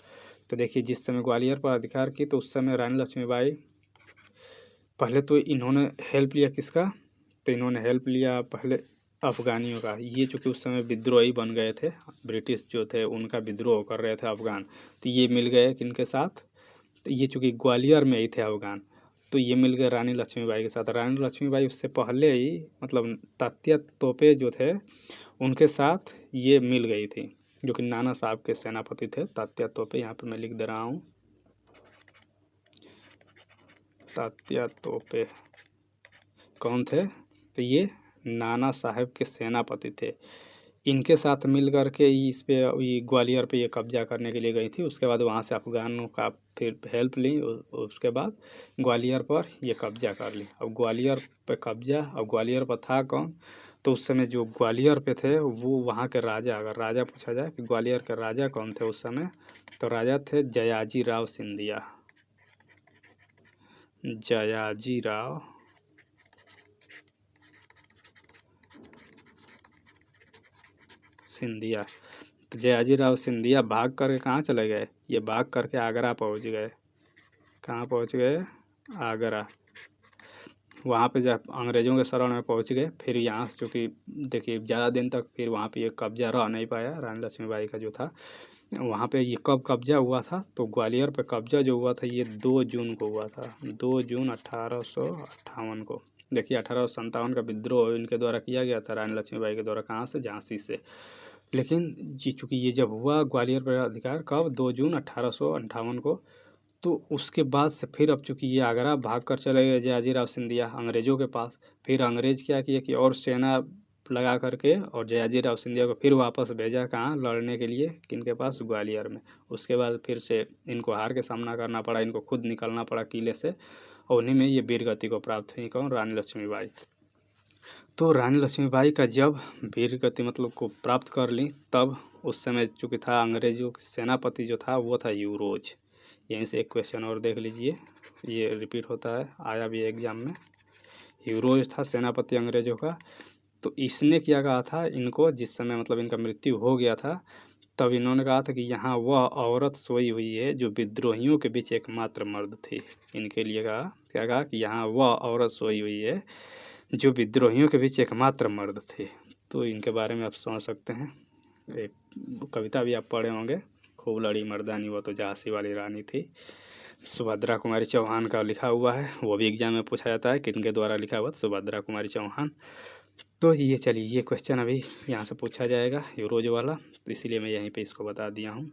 तो देखिए जिस समय ग्वालियर पर अधिकार की तो उस समय रानी लक्ष्मीबाई, पहले तो इन्होंने हेल्प लिया किसका, तो इन्होंने हेल्प लिया पहले अफ़गानियों का। ये चूँकि उस समय विद्रोही बन गए थे, ब्रिटिश जो थे उनका विद्रोह कर रहे थे अफ़गान, तो ये मिल गए किनके साथ, तो ये चूँकि ग्वालियर में ही थे अफ़गान, तो ये मिल गए रानी लक्ष्मीबाई के साथ। रानी लक्ष्मीबाई उससे पहले ही मतलब तात्या तोपे जो थे उनके साथ ये मिल गई थी, जो कि नाना साहब के सेनापति थे तात्या तोपे। यहाँ पे मैं लिख दे रहा हूँ, तात्या तोपे कौन थे, तो ये नाना साहेब के सेनापति थे। इनके साथ मिल कर के इस पे ये ग्वालियर पे ये कब्जा करने के लिए गई थी। उसके बाद वहाँ से अफ़गानों का फिर हेल्प ली। उसके बाद ग्वालियर पर ये कब्जा कर ली। अब ग्वालियर पे कब्जा, अब ग्वालियर पर था कौन? तो उस समय जो ग्वालियर पे थे वो वहाँ के राजा, अगर राजा पूछा जाए कि ग्वालियर के राजा कौन थे उस समय, तो राजा थे जयाजी राव सिंधिया। जयाजी राव सिंधिया। तो जयाजी राव सिंधिया भाग करके कहाँ चले गए? ये भाग करके आगरा पहुँच गए। कहाँ पहुँच गए? आगरा। वहाँ पे जब अंग्रेज़ों के शरण में पहुँच गए, फिर यहाँ से चूँकि देखिए ज़्यादा दिन तक फिर वहाँ पे ये कब्ज़ा रह नहीं पाया रानी लक्ष्मीबाई का जो था। वहाँ पे ये कब कब्ज़ा हुआ था? तो ग्वालियर पे कब्ज़ा जो हुआ था ये 2 जून को हुआ था। 2 जून 1858 को। देखिए 1857 का विद्रोह इनके द्वारा किया गया था, रानी लक्ष्मीबाई के द्वारा। कहाँ से? झांसी से। लेकिन जी चूँकि ये जब हुआ ग्वालियर पर अधिकार कब? 2 जून 1858 को। तो उसके बाद से फिर अब चूँकि ये आगरा भाग कर चले गए जयाजी राव सिंधिया अंग्रेज़ों के पास। फिर अंग्रेज़ क्या किए कि और सेना लगा करके और जयाजी राव सिंधिया को फिर वापस भेजा कहाँ? लड़ने के लिए, किनके पास? ग्वालियर में। उसके बाद फिर से इनको हार के सामना करना पड़ा, इनको खुद निकलना पड़ा किले से, और उन्हीं में ये वीरगति को प्राप्त हुई कौन? रानी लक्ष्मीबाई। तो रानी लक्ष्मीबाई का जब वीरगति मतलब को प्राप्त कर ली, तब उस समय चूँकि था अंग्रेज़ों के सेनापति जो था वो था यूरोज। यहीं से एक क्वेश्चन और देख लीजिए, ये रिपीट होता है, आया भी एग्जाम में। यूरोज था सेनापति अंग्रेज़ों का। तो इसने क्या कहा था इनको, जिस समय मतलब इनका मृत्यु हो गया था, तब इन्होंने कहा था कि यहाँ वह औरत सोई हुई है जो विद्रोहियों के बीच एकमात्र मर्द थी। इनके लिए कहा, क्या कहा कि यहाँ वह औरत सोई हुई है जो विद्रोहियों के बीच एकमात्र मर्द थे। तो इनके बारे में आप समझ सकते हैं। एक कविता भी आप पढ़े होंगे, खूब लड़ी मर्दानी वो तो झांसी वाली रानी थी। सुभद्रा कुमारी चौहान का लिखा हुआ है, वो भी एग्जाम में पूछा जाता है किनके द्वारा लिखा हुआ? सुभद्रा कुमारी चौहान। तो ये चलिए ये क्वेश्चन अभी यहाँ से पूछा जाएगा यूरोज वाला, तो इसीलिए मैं यहीं पे इसको बता दिया हूँ।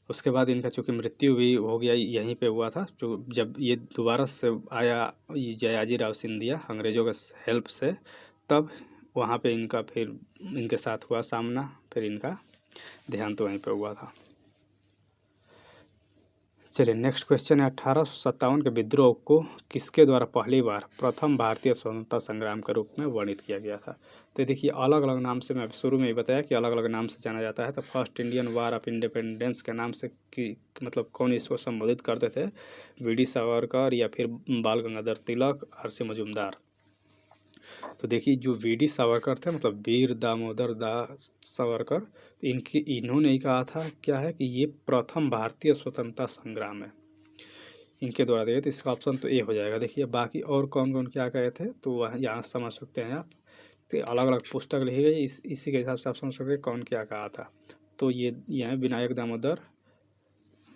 उसके बाद इनका चूँकि मृत्यु भी हो गया यहीं पे हुआ था, जो जब ये दोबारा से आया ये जयाजी राव सिंधिया अंग्रेज़ों के हेल्प से, तब वहाँ पे इनका फिर इनके साथ हुआ सामना, फिर इनका देहांत वहीं पे हुआ था। चलिए नेक्स्ट क्वेश्चन है 1857 के विद्रोह को किसके द्वारा पहली बार प्रथम भारतीय स्वतंत्रता संग्राम के रूप में वर्णित किया गया था? तो देखिए अलग अलग नाम से, मैं शुरू में ही बताया कि अलग अलग नाम से जाना जाता है। तो first Indian war of independence के नाम से कि मतलब कौन इसको संबोधित करते थे? वी.डी. सावरकर या फिर बाल गंगाधर तिलक, आर.सी. मजूमदार। तो देखिए जो वी.डी. सावरकर थे मतलब वीर दामोदर दास सावरकर, इन्होंने ही कहा था क्या है कि ये प्रथम भारतीय स्वतंत्रता संग्राम है, इनके द्वारा दिए। तो इसका ऑप्शन तो ए हो जाएगा। देखिए बाकी और कौन कौन क्या कहे थे तो वह यहाँ समझ सकते हैं आप। तो अलग अलग पुस्तक लिखी गई, इसी के हिसाब से आप समझ सकते हैं कौन क्या कहा था। तो ये हैं विनायक दामोदर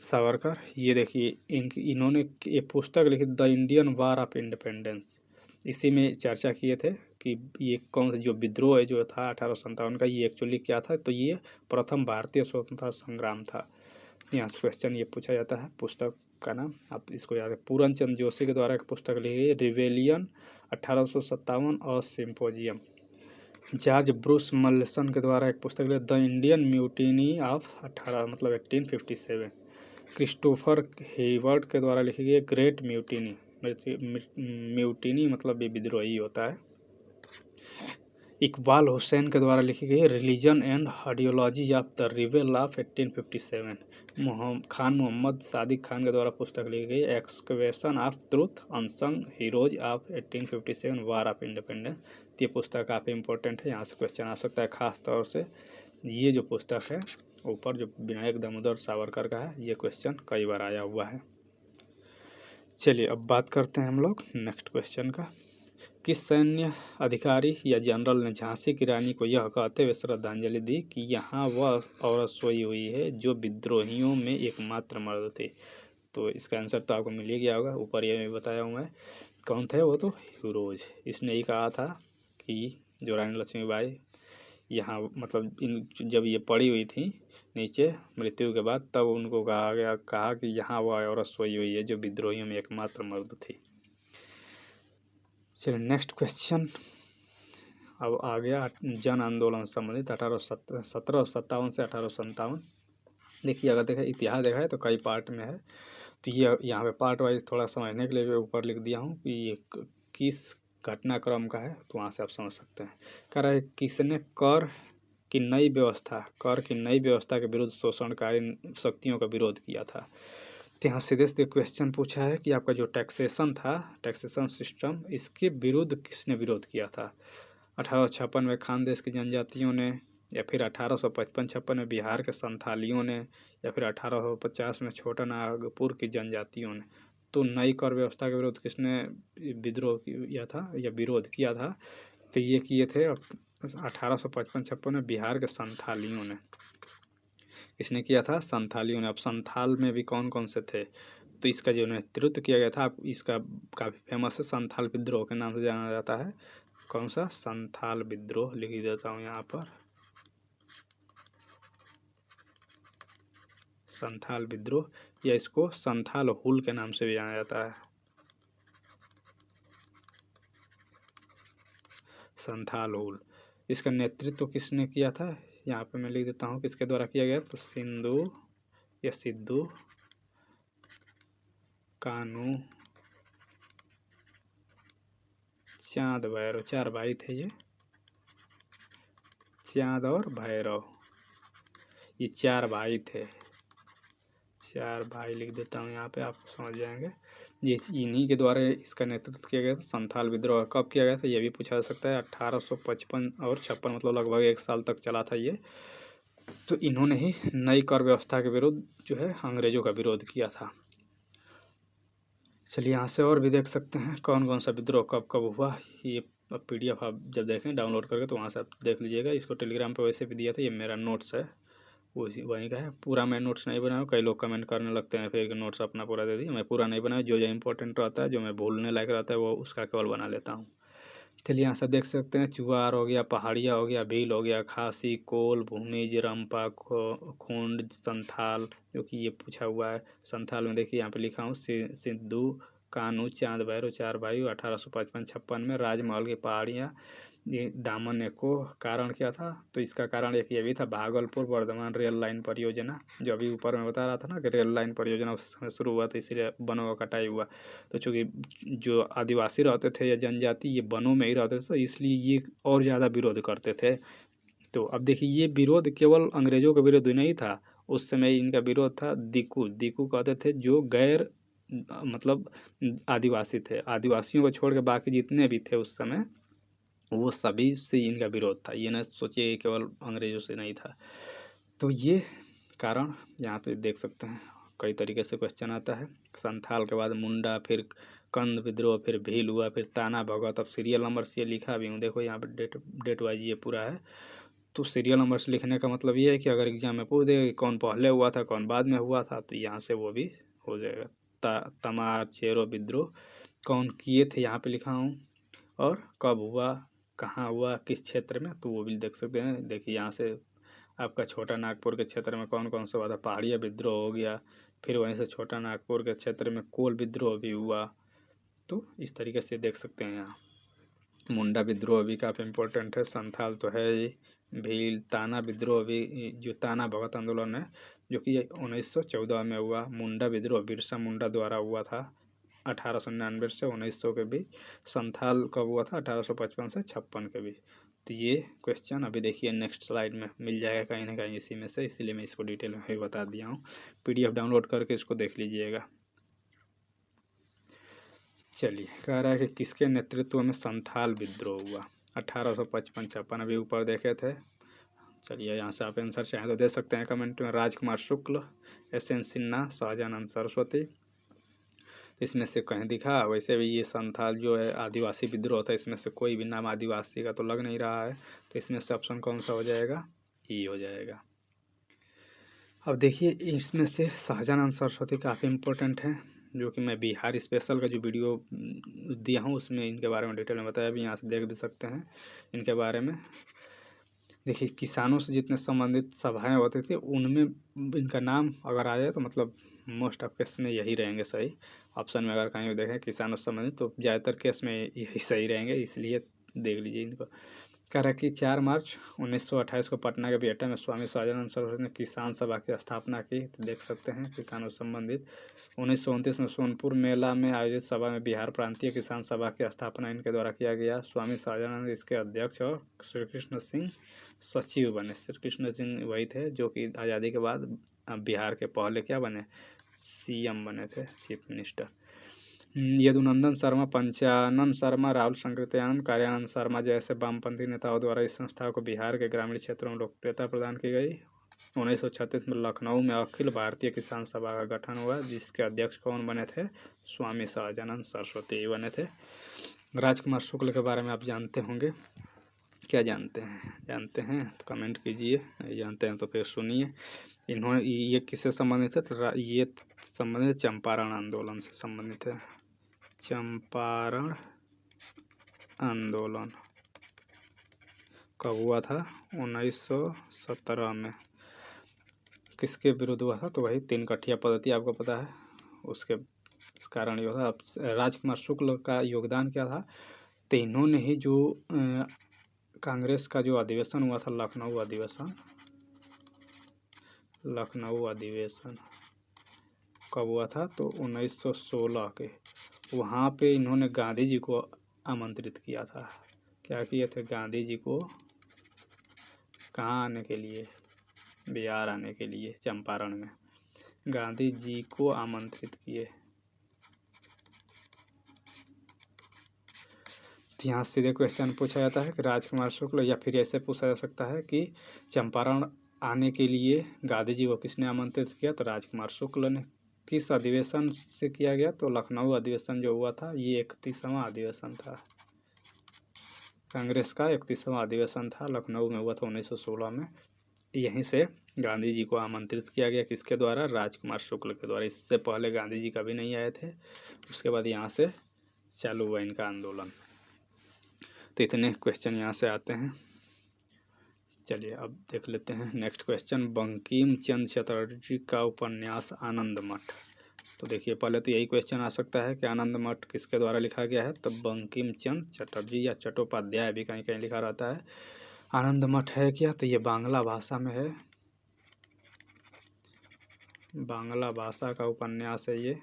सावरकर। ये देखिए इन्होंने ये पुस्तक लिखी the Indian war of independence, इसी में चर्चा किए थे कि ये कौन सा जो विद्रोह है जो था 1857 का, ये एक्चुअली क्या था? तो ये प्रथम भारतीय स्वतंत्रता संग्राम था। यहाँ से क्वेश्चन ये पूछा जाता है। पुस्तक का नाम आप इसको याद है, पूरन चंद्र जोशी के द्वारा एक पुस्तक लिखी गई रिवेलियन 1857 और सिम्पोजियम। जॉर्ज ब्रूस मल्सन के द्वारा एक पुस्तक लिखी the Indian mutiny of 1857। Christopher Hayward के द्वारा लिखी गई ग्रेट म्यूटिनी। म्यूटिनी मतलब ये विद्रोही होता है। इकबाल हुसैन के द्वारा लिखी गई religion and ideology of the rebel of 1857। Khan Mohammad Sadiq Khan के द्वारा पुस्तक लिखी गई excavation of truth unsung heroes of 1857 war of independence. ये पुस्तक काफ़ी इंपॉर्टेंट है, यहाँ से क्वेश्चन आ सकता है। खास तौर से ये जो पुस्तक है ऊपर जो विनायक दामोदर सावरकर का है, ये क्वेश्चन कई बार आया हुआ है। चलिए अब बात करते हैं हम लोग नेक्स्ट क्वेश्चन का। किस सैन्य अधिकारी या जनरल ने झांसी की रानी को यह कहते हुए श्रद्धांजलि दी कि यहाँ वह औरत सोई हुई है जो विद्रोहियों में एकमात्र मर्द थे? तो इसका आंसर तो आपको मिल ही गया होगा, ऊपर ये मैं बताया हूँ मैं। कौन थे वो? तो यूरोज। इसने ही कहा था कि जो रानी लक्ष्मीबाई यहाँ मतलब इन जब ये पड़ी हुई थी नीचे मृत्यु के बाद, तब उनको कहा कि यहाँ वह औरत सोई हुई है जो विद्रोहियों में एकमात्र मर्द थी। चलिए नेक्स्ट क्वेश्चन अब आ गया जन आंदोलन संबंधित 1757 से 1857। देखिए अगर देखा इतिहास देखा है तो कई पार्ट में है, तो ये यहाँ पे पार्ट वाइज थोड़ा समझने के लिए ऊपर लिख दिया हूँ कि ये किस घटनाक्रम का है, तो वहाँ से आप समझ सकते हैं। कह रहा है किसने कर की नई व्यवस्था के विरुद्ध शोषणकारी शक्तियों का विरोध किया था। तो यहाँ सीधे सीधे क्वेश्चन पूछा है कि आपका जो टैक्सेशन था, टैक्सेशन सिस्टम, इसके विरुद्ध किसने विरोध किया था। 1856 में खानदेश की जनजातियों ने, या फिर 1855-56 में बिहार के संथालियों ने, या फिर 1850 में छोटा नागपुर की जनजातियों ने। तो नई कर व्यवस्था के विरुद्ध किसने विद्रोह किया था या विरोध किया था, तो ये किए थे 1855-56 में बिहार के संथालियों ने। किसने किया था, संथालियों ने। अब संथाल में भी कौन कौन से थे, तो इसका जो नेतृत्व किया गया था, इसका काफ़ी फेमस है, संथाल विद्रोह के नाम से जाना जाता है। कौन सा, संथाल विद्रोह, लिख देता हूँ यहाँ पर, संथाल विद्रोह, या इसको संथाल हुल के नाम से भी जाना जाता है, संथाल हुल। इसका नेतृत्व किसने किया था, यहाँ पे मैं लिख देता हूँ किसके द्वारा किया गया, तो सिद्धू कानू चांद भैरव, 4 भाई थे ये, चांद और भैरव, ये 4 भाई थे, 4 भाई लिख देता हूँ यहाँ पे, आप समझ जाएंगे। ये इन्हीं के द्वारा इसका नेतृत्व किया गया था। संथाल विद्रोह कब किया गया था, ये भी पूछा जा सकता है। 1855 और 56, मतलब लगभग 1 साल तक चला था ये। तो इन्होंने ही नई कर व्यवस्था के विरुद्ध जो है अंग्रेजों का विरोध किया था। चलिए यहाँ से और भी देख सकते हैं कौन कौन सा विद्रोह कब कब हुआ। ये PDF आप जब देखें डाउनलोड करके तो वहाँ से आप देख लीजिएगा। इसको टेलीग्राम पे वैसे भी दिया था, ये मेरा नोट्स है, वहीं का है। पूरा मैं नोट्स नहीं बनाया, कई लोग कमेंट करने लगते हैं फिर नोट्स अपना पूरा दे दिए। मैं पूरा नहीं बनाया, जो इंपॉर्टेंट रहता है, जो मैं भूलने लायक रहता है, वो उसका केवल बना लेता हूँ। चलिए यहाँ से देख सकते हैं चुआर हो गया, पहाड़िया हो गया, भील हो गया, खासी, कोल, भूमिज, रंपा, खोंड, संथाल, जो कि ये पूछा हुआ है। संथाल में देखिए यहाँ पे लिखा हूँ सिद्धू कानू चांद भैरव, 4 भाई, 1855-56 में राजमहल की पहाड़ियाँ, ये दामन को कारण क्या था, तो इसका कारण एक ये भी था, भागलपुर वर्धमान रेल लाइन परियोजना, जो अभी ऊपर में बता रहा था ना कि रेल लाइन परियोजना उस समय शुरू हुआ था, इसीलिए वनों का कटाई हुआ। तो चूँकि जो आदिवासी रहते थे या जनजाति ये वनों में ही रहते थे, तो इसलिए ये और ज़्यादा विरोध करते थे। तो अब देखिए ये विरोध केवल अंग्रेजों का विरोध ही नहीं था, उस समय इनका विरोध था दिकू कहते थे, जो गैर मतलब आदिवासी थे। आदिवासियों को छोड़ के बाकी जितने भी थे उस समय, वो सभी से इनका विरोध था। ये ना सोचिए केवल अंग्रेजों से नहीं था। तो ये कारण यहाँ पे देख सकते हैं, कई तरीके से क्वेश्चन आता है। संथाल के बाद मुंडा, फिर कंद विद्रोह, फिर भील हुआ, फिर ताना भगत। अब सीरियल नंबर से ये लिखा भी हूँ, देखो यहाँ पे डेट वाइज ये पूरा है। तो सीरियल नंबर से लिखने का मतलब ये है कि अगर एग्जाम में पूछ दे कौन पहले हुआ था कौन बाद में हुआ था, तो यहाँ से वो भी हो जाएगा। तमार चेरो विद्रोह कौन किए थे यहाँ पे लिखा हूँ, और कब हुआ, कहाँ हुआ, किस क्षेत्र में, तो वो भी देख सकते हैं। देखिए यहाँ से आपका छोटा नागपुर के क्षेत्र में कौन कौन सा हुआ था, पहाड़िया विद्रोह हो गया, फिर वहीं से छोटा नागपुर के क्षेत्र में कोल विद्रोह भी हुआ। तो इस तरीके से देख सकते हैं। यहाँ मुंडा विद्रोह भी काफ़ी इम्पोर्टेंट है, संथाल तो है ही, भील, ताना विद्रोह भी, जो ताना भगत आंदोलन है जो कि 1914 में हुआ। मुंडा विद्रोह बिरसा मुंडा द्वारा हुआ था 1899 से 1900 के बीच। संथाल कब हुआ था, 1855 से 56 के बीच। तो ये क्वेश्चन अभी देखिए नेक्स्ट स्लाइड में मिल जाएगा कहीं ना कहीं इसी में से, इसीलिए मैं इसको डिटेल में भी बता दिया हूँ। PDF डाउनलोड करके इसको देख लीजिएगा। चलिए कह रहा है कि किसके नेतृत्व में संथाल विद्रोह हुआ, 1855-56 अभी ऊपर देखे थे। चलिए यहाँ से आप आंसर चाहें तो दे सकते हैं कमेंट में। राजकुमार शुक्ल, SN सिन्हा, शाहजानंद सरस्वती, इसमें से कहीं दिखा। वैसे भी ये संथाल जो है आदिवासी विद्रोह था, इसमें से कोई भी नाम आदिवासी का तो लग नहीं रहा है, तो इसमें से ऑप्शन कौन सा हो जाएगा, ई हो जाएगा। अब देखिए इसमें से शाहजानंद सरस्वती काफ़ी इम्पोर्टेंट है, जो कि मैं बिहार स्पेशल का जो वीडियो दिया हूँ उसमें इनके बारे में डिटेल में बताया भी, यहाँ से देख भी सकते हैं इनके बारे में। देखिए किसानों से जितने संबंधित सभाएं होती थी उनमें इनका नाम अगर आ जाए तो मतलब मोस्ट ऑफ केस में यही रहेंगे सही। ऑप्शन में अगर कहीं भी देखें किसानों से संबंधित तो ज़्यादातर केस में यही सही रहेंगे, इसलिए देख लीजिए इनको। कह रहा है कि 4 मार्च 1928 को पटना के बिहटा में स्वामी सहजानंद सरस्वती ने किसान सभा की स्थापना की। तो देख सकते हैं किसानों से संबंधित 1929 में सोनपुर मेला में आयोजित सभा में बिहार प्रांतीय किसान सभा की स्थापना इनके द्वारा किया गया। स्वामी सहजानंद इसके अध्यक्ष और श्री कृष्ण सिंह सचिव बने। श्री कृष्ण सिंह वही थे जो कि आज़ादी के बाद बिहार के पहले क्या बने, सीएम बने थे, चीफ मिनिस्टर। यदुनंदन शर्मा, पंचानन शर्मा, राहुल संकृत्यानंद, कार्यानंद शर्मा जैसे वामपंथी नेताओं द्वारा इस संस्था को बिहार के ग्रामीण क्षेत्रों में लोकप्रियता प्रदान की गई। 1936 में लखनऊ में अखिल भारतीय किसान सभा का गठन हुआ, जिसके अध्यक्ष कौन बने थे, स्वामी सहजानंद सरस्वती बने थे। राजकुमार शुक्ल के बारे में आप जानते होंगे, क्या जानते हैं तो कमेंट कीजिए, नहीं जानते हैं तो फिर सुनिए। इन्होंने ये किससे संबंधित है, तो ये संबंधित चंपारण आंदोलन से संबंधित है। चंपारण आंदोलन कब हुआ था, 1917 में। किसके विरुद्ध हुआ था, तो वही तीन कठिया पद्धति आपको पता है, उसके कारण ये था। राजकुमार शुक्ल का योगदान क्या था, तो इन्होंने ही जो कांग्रेस का जो अधिवेशन हुआ था, लखनऊ अधिवेशन कब हुआ था, तो 1916 के। वहाँ पे इन्होंने गांधी जी को आमंत्रित किया था। क्या किए थे, गांधी जी को कहाँ आने के लिए, बिहार आने के लिए, चंपारण में गांधी जी को आमंत्रित किए। तो यहाँ सीधे क्वेश्चन पूछा जाता है कि राजकुमार शुक्ल, या फिर ऐसे पूछा जा सकता है कि चंपारण आने के लिए गांधी जी को किसने आमंत्रित किया, तो राजकुमार शुक्ल ने। किस अधिवेशन से किया गया, तो लखनऊ अधिवेशन जो हुआ था, ये 31वां अधिवेशन था। कांग्रेस का 31वां अधिवेशन था, लखनऊ में हुआ था 1916 में। यहीं से गांधी जी को आमंत्रित किया गया, किसके द्वारा, राजकुमार शुक्ल के द्वारा। इससे पहले गांधी जी कभी नहीं आए थे। उसके बाद यहाँ से चालू हुआ इनका आंदोलन। तो इतने क्वेश्चन यहाँ से आते हैं। चलिए अब देख लेते हैं नेक्स्ट क्वेश्चन। बंकिम चंद्र चटर्जी का उपन्यास आनंद मठ। तो देखिए पहले तो यही क्वेश्चन आ सकता है कि आनंद मठ किसके द्वारा लिखा गया है, तो बंकिम चंद्र चटर्जी या चट्टोपाध्याय भी कहीं कहीं लिखा रहता है। आनंद मठ है क्या, तो ये बांग्ला भाषा में है, बांग्ला भाषा का उपन्यास है ये।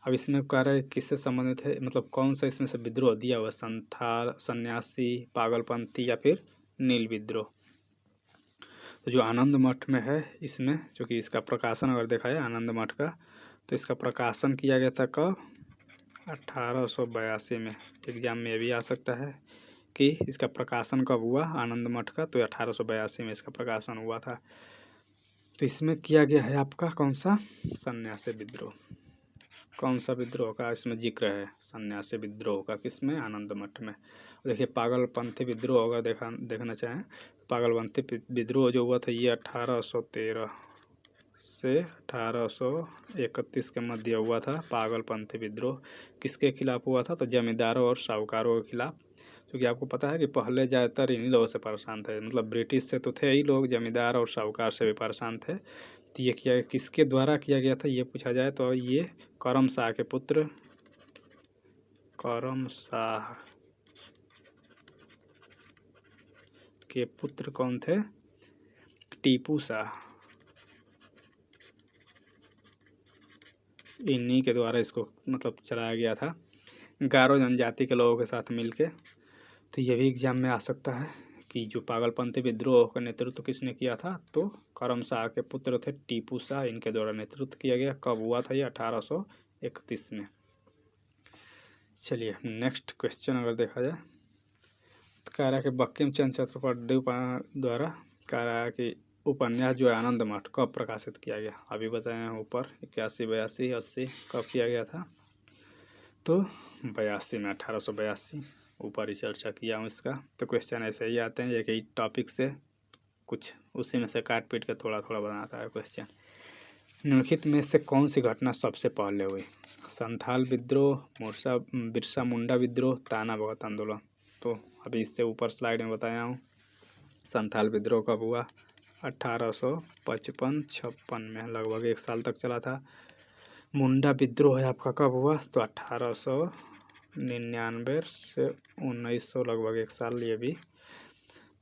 अब इसमें कह रहे हैं किससे संबंधित है, मतलब कौन सा इसमें से विद्रोह दिया हुआ, संथाल, सन्यासी, पागलपंथी या फिर नील विद्रोह। तो जो आनंद मठ में है, इसमें चूँकि इसका प्रकाशन अगर देखा जाए आनंद मठ का, तो इसका प्रकाशन किया गया था कब, 1882 में। एग्जाम में भी आ सकता है कि इसका प्रकाशन कब हुआ आनंद मठ का, तो 1882 में इसका प्रकाशन हुआ था। तो इसमें किया गया है आपका कौन सा, सन्यासी विद्रोह। कौन सा विद्रोह का इसमें जिक्र है, सन्यासी विद्रोह का, किसमें, आनंद मठ में। देखिए पागलपंथी विद्रोह अगर देखना चाहें, पागलपंथी विद्रोह जो हुआ था ये 1813 से 1831 के मध्य हुआ था। पागलपंथी विद्रोह किसके खिलाफ हुआ था, तो जमींदारों और साहूकारों के खिलाफ। क्योंकि आपको पता है कि पहले ज़्यादातर इन्हीं लोगों से परेशान थे, मतलब ब्रिटिश से तो थे ही लोग, जमींदार और साहूकार से भी परेशान थे। तो ये किया किसके द्वारा किया गया था, ये पूछा जाए तो ये करम शाह के पुत्र, करम शाह के पुत्र कौन थे, टीपू शाह। इन्हीं के द्वारा इसको मतलब चलाया गया था, गारो जनजाति के लोगों के साथ मिलके। तो ये भी एग्जाम में आ सकता है कि जो पागलपंथी विद्रोह का नेतृत्व किसने किया था, तो करम शाह के पुत्र थे टीपू शाह, इनके द्वारा नेतृत्व किया गया। कब हुआ था ये, 1831 में। चलिए नेक्स्ट क्वेश्चन अगर देखा जाए, तो कह रहा है कि बंकिम चंद्र चट्टोपाध्याय द्वारा कह रहा है कि उपन्यास जो है आनंद मठ कब प्रकाशित किया गया। अभी बताए हैं ऊपर 81, 82, 80 कब किया गया था, तो 82 में, 1882। ऊपर ही चर्चा किया हूँ इसका। तो क्वेश्चन ऐसे ही आते हैं एक ही टॉपिक से, कुछ उसी में से काट पीट के थोड़ा थोड़ा बनाता है क्वेश्चन। निम्नलिखित में से कौन सी घटना सबसे पहले हुई, संथाल विद्रोह, बिरसा मुंडा विद्रोह, ताना भगत आंदोलन। तो अभी इससे ऊपर स्लाइड में बताया हूँ। संथाल विद्रोह कब हुआ? 1855-56 में, लगभग 1 साल तक चला था। मुंडा विद्रोह है आपका कब हुआ? तो 1899 से 1900, लगभग 1 साल ये भी।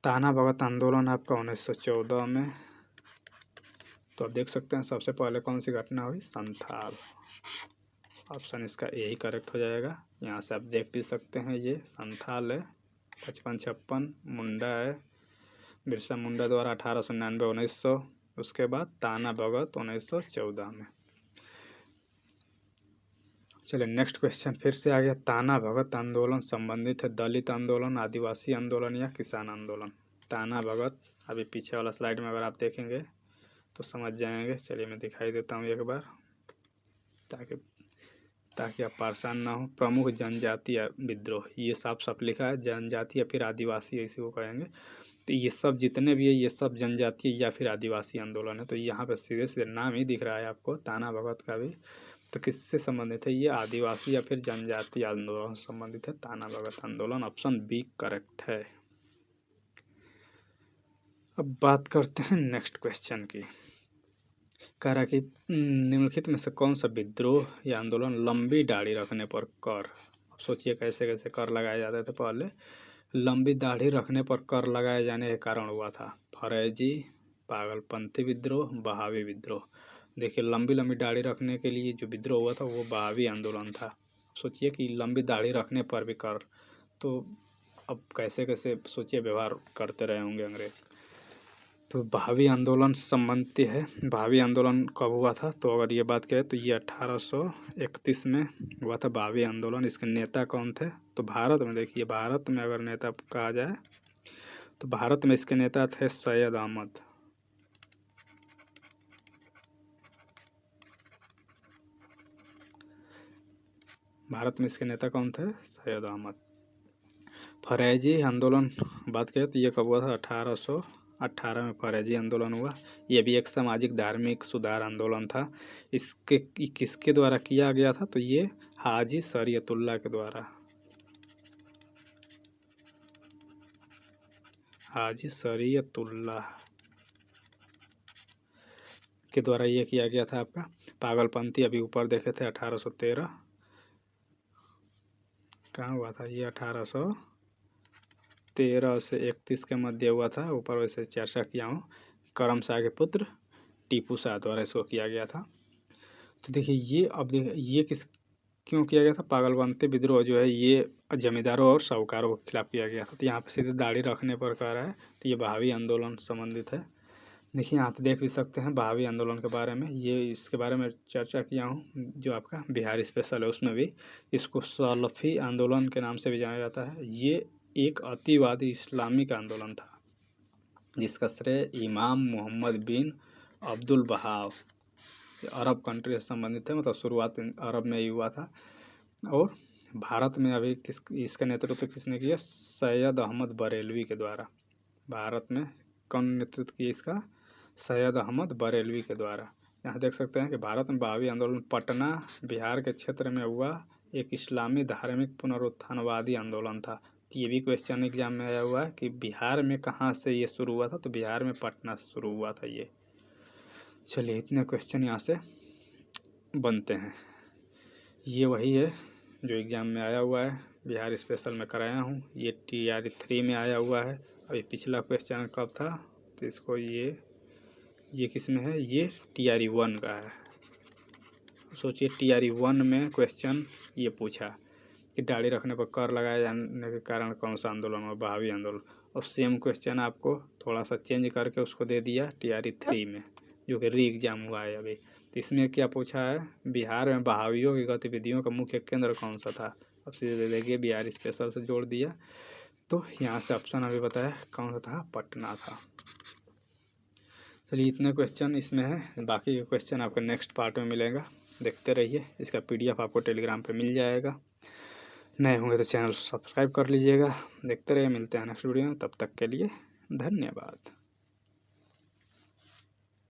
ताना भगत आंदोलन आपका 1914 में। तो आप देख सकते हैं सबसे पहले कौन सी घटना हुई? संथाल। ऑप्शन इसका यही करेक्ट हो जाएगा। यहाँ से आप देख भी सकते हैं, ये संथाल है 55-56, मुंडा है बिरसा मुंडा द्वारा 1899-1900, उसके बाद ताना भगत 1914 में। चलिए नेक्स्ट क्वेश्चन फिर से आ गया। ताना भगत आंदोलन संबंधित है दलित आंदोलन, आदिवासी आंदोलन या किसान आंदोलन? ताना भगत, अभी पीछे वाला स्लाइड में अगर आप देखेंगे तो समझ जाएंगे। चलिए मैं दिखाई देता हूँ एक बार, ताकि आप परेशान ना हो। प्रमुख जनजातीय विद्रोह, ये साफ साफ लिखा है जनजाति या फिर आदिवासी, इसी को कहेंगे। तो ये सब जितने भी है ये सब जनजातीय या फिर आदिवासी आंदोलन है। तो यहाँ पे सीधे सीधे नाम ही दिख रहा है आपको, ताना भगत का भी। तो किससे संबंधित है? ये आदिवासी या फिर जनजातीय आंदोलन से संबंधित है ताना भगत आंदोलन। ऑप्शन बी करेक्ट है। अब बात करते हैं नेक्स्ट क्वेश्चन की। कह रहा कि निम्नलिखित में से कौन सा विद्रोह या आंदोलन लंबी दाढ़ी रखने पर कर? अब सोचिए कैसे कैसे कर लगाए जाते थे पहले। लंबी दाढ़ी रखने पर कर लगाए जाने के कारण हुआ था फरेजी, पागलपंथी विद्रोह, बहावी विद्रोह। देखिए लंबी लंबी दाढ़ी रखने के लिए जो विद्रोह हुआ था वो बहावी आंदोलन था। सोचिए कि लंबी दाढ़ी रखने पर भी कर, तो अब कैसे कैसे सोचिए व्यवहार करते रहे होंगे अंग्रेज। तो बहावी आंदोलन से संबंधित है। बहावी आंदोलन कब हुआ था? तो अगर ये बात करें तो ये 1831 में हुआ था बहावी आंदोलन। इसके नेता कौन थे? तो भारत में देखिए, भारत में अगर नेता कहा जाए तो भारत में इसके नेता थे सैयद अहमद। भारत में इसके नेता कौन थे? सैयद अहमद। फरेजी आंदोलन बात करें तो ये कब हुआ था? 1818 में फरेजी आंदोलन हुआ। ये भी एक सामाजिक धार्मिक सुधार आंदोलन था। इसके किसके द्वारा किया गया था? तो ये हाजी शरीयतुल्लाह के द्वारा, हाजी शरीयतुल्लाह के द्वारा ये किया गया था आपका। पागलपंथी अभी ऊपर देखे थे 1813, कहाँ हुआ था ये? 1813 से 31 के मध्य हुआ था। ऊपर वैसे चर्चा किया हूँ। करम शाह के पुत्र टीपू शाह द्वारा इसको किया गया था। तो देखिए ये, अब देखिए ये क्यों किया गया था? पागलपंथी विद्रोह जो है ये जमींदारों और साहूकारों के खिलाफ किया गया था। तो यहाँ पे सीधे दाढ़ी रखने पर कह रहा है, तो ये बहावी आंदोलन संबंधित है। देखिए आप देख भी सकते हैं बहावी आंदोलन के बारे में, ये इसके बारे में चर्चा किया हूँ जो आपका बिहार स्पेशल है, उसमें भी इसको सलफी आंदोलन के नाम से भी जाना जाता है। ये एक अतिवादी इस्लामिक आंदोलन था जिसका श्रेय इमाम मोहम्मद बिन अब्दुल वहाब, अरब कंट्री से संबंधित है। मतलब शुरुआत अरब में ही हुआ था। और भारत में अभी इसका नेतृत्व किसने किया? सैयद अहमद बरेलवी के द्वारा। भारत में कौन नेतृत्व किया इसका? सैयद अहमद बरेलवी के द्वारा। यहाँ देख सकते हैं कि भारत में बहावी आंदोलन पटना बिहार के क्षेत्र में हुआ एक इस्लामी धार्मिक पुनरुत्थानवादी आंदोलन था। ये भी क्वेश्चन एग्जाम में आया हुआ है कि बिहार में कहाँ से ये शुरू हुआ था? तो बिहार में पटना से शुरू हुआ था ये। चलिए इतने क्वेश्चन यहाँ से बनते हैं। ये वही है जो एग्ज़ाम में आया हुआ है, बिहार स्पेशल में कराया हूँ। ये TRE 3 में आया हुआ है। अभी पिछला क्वेश्चन कब था? तो इसको ये किस में है? ये TRE 1 का है। सोचिए TRE 1 में क्वेश्चन ये पूछा कि दाढ़ी रखने पर कर लगाए जाने के कारण कौन सा आंदोलन हुआ? बहावी आंदोलन। और सेम क्वेश्चन आपको थोड़ा सा चेंज करके उसको दे दिया TRE 3 में, जो कि री एग्ज़ाम हुआ है अभी। तो इसमें क्या पूछा है? बिहार में बहावियों की गतिविधियों का मुख्य केंद्र कौन सा था? अब सीधे देखिए बिहार स्पेशल से जोड़ दिया, तो यहाँ से ऑप्शन अभी बताया कौन सा था? पटना था। चलिए इतने क्वेश्चन इसमें है, बाकी के क्वेश्चन आपको नेक्स्ट पार्ट में मिलेगा, देखते रहिए। इसका PDF आपको टेलीग्राम पे मिल जाएगा। नए होंगे तो चैनल सब्सक्राइब कर लीजिएगा। देखते रहिए, मिलते हैं नेक्स्ट वीडियो में। तब तक के लिए धन्यवाद।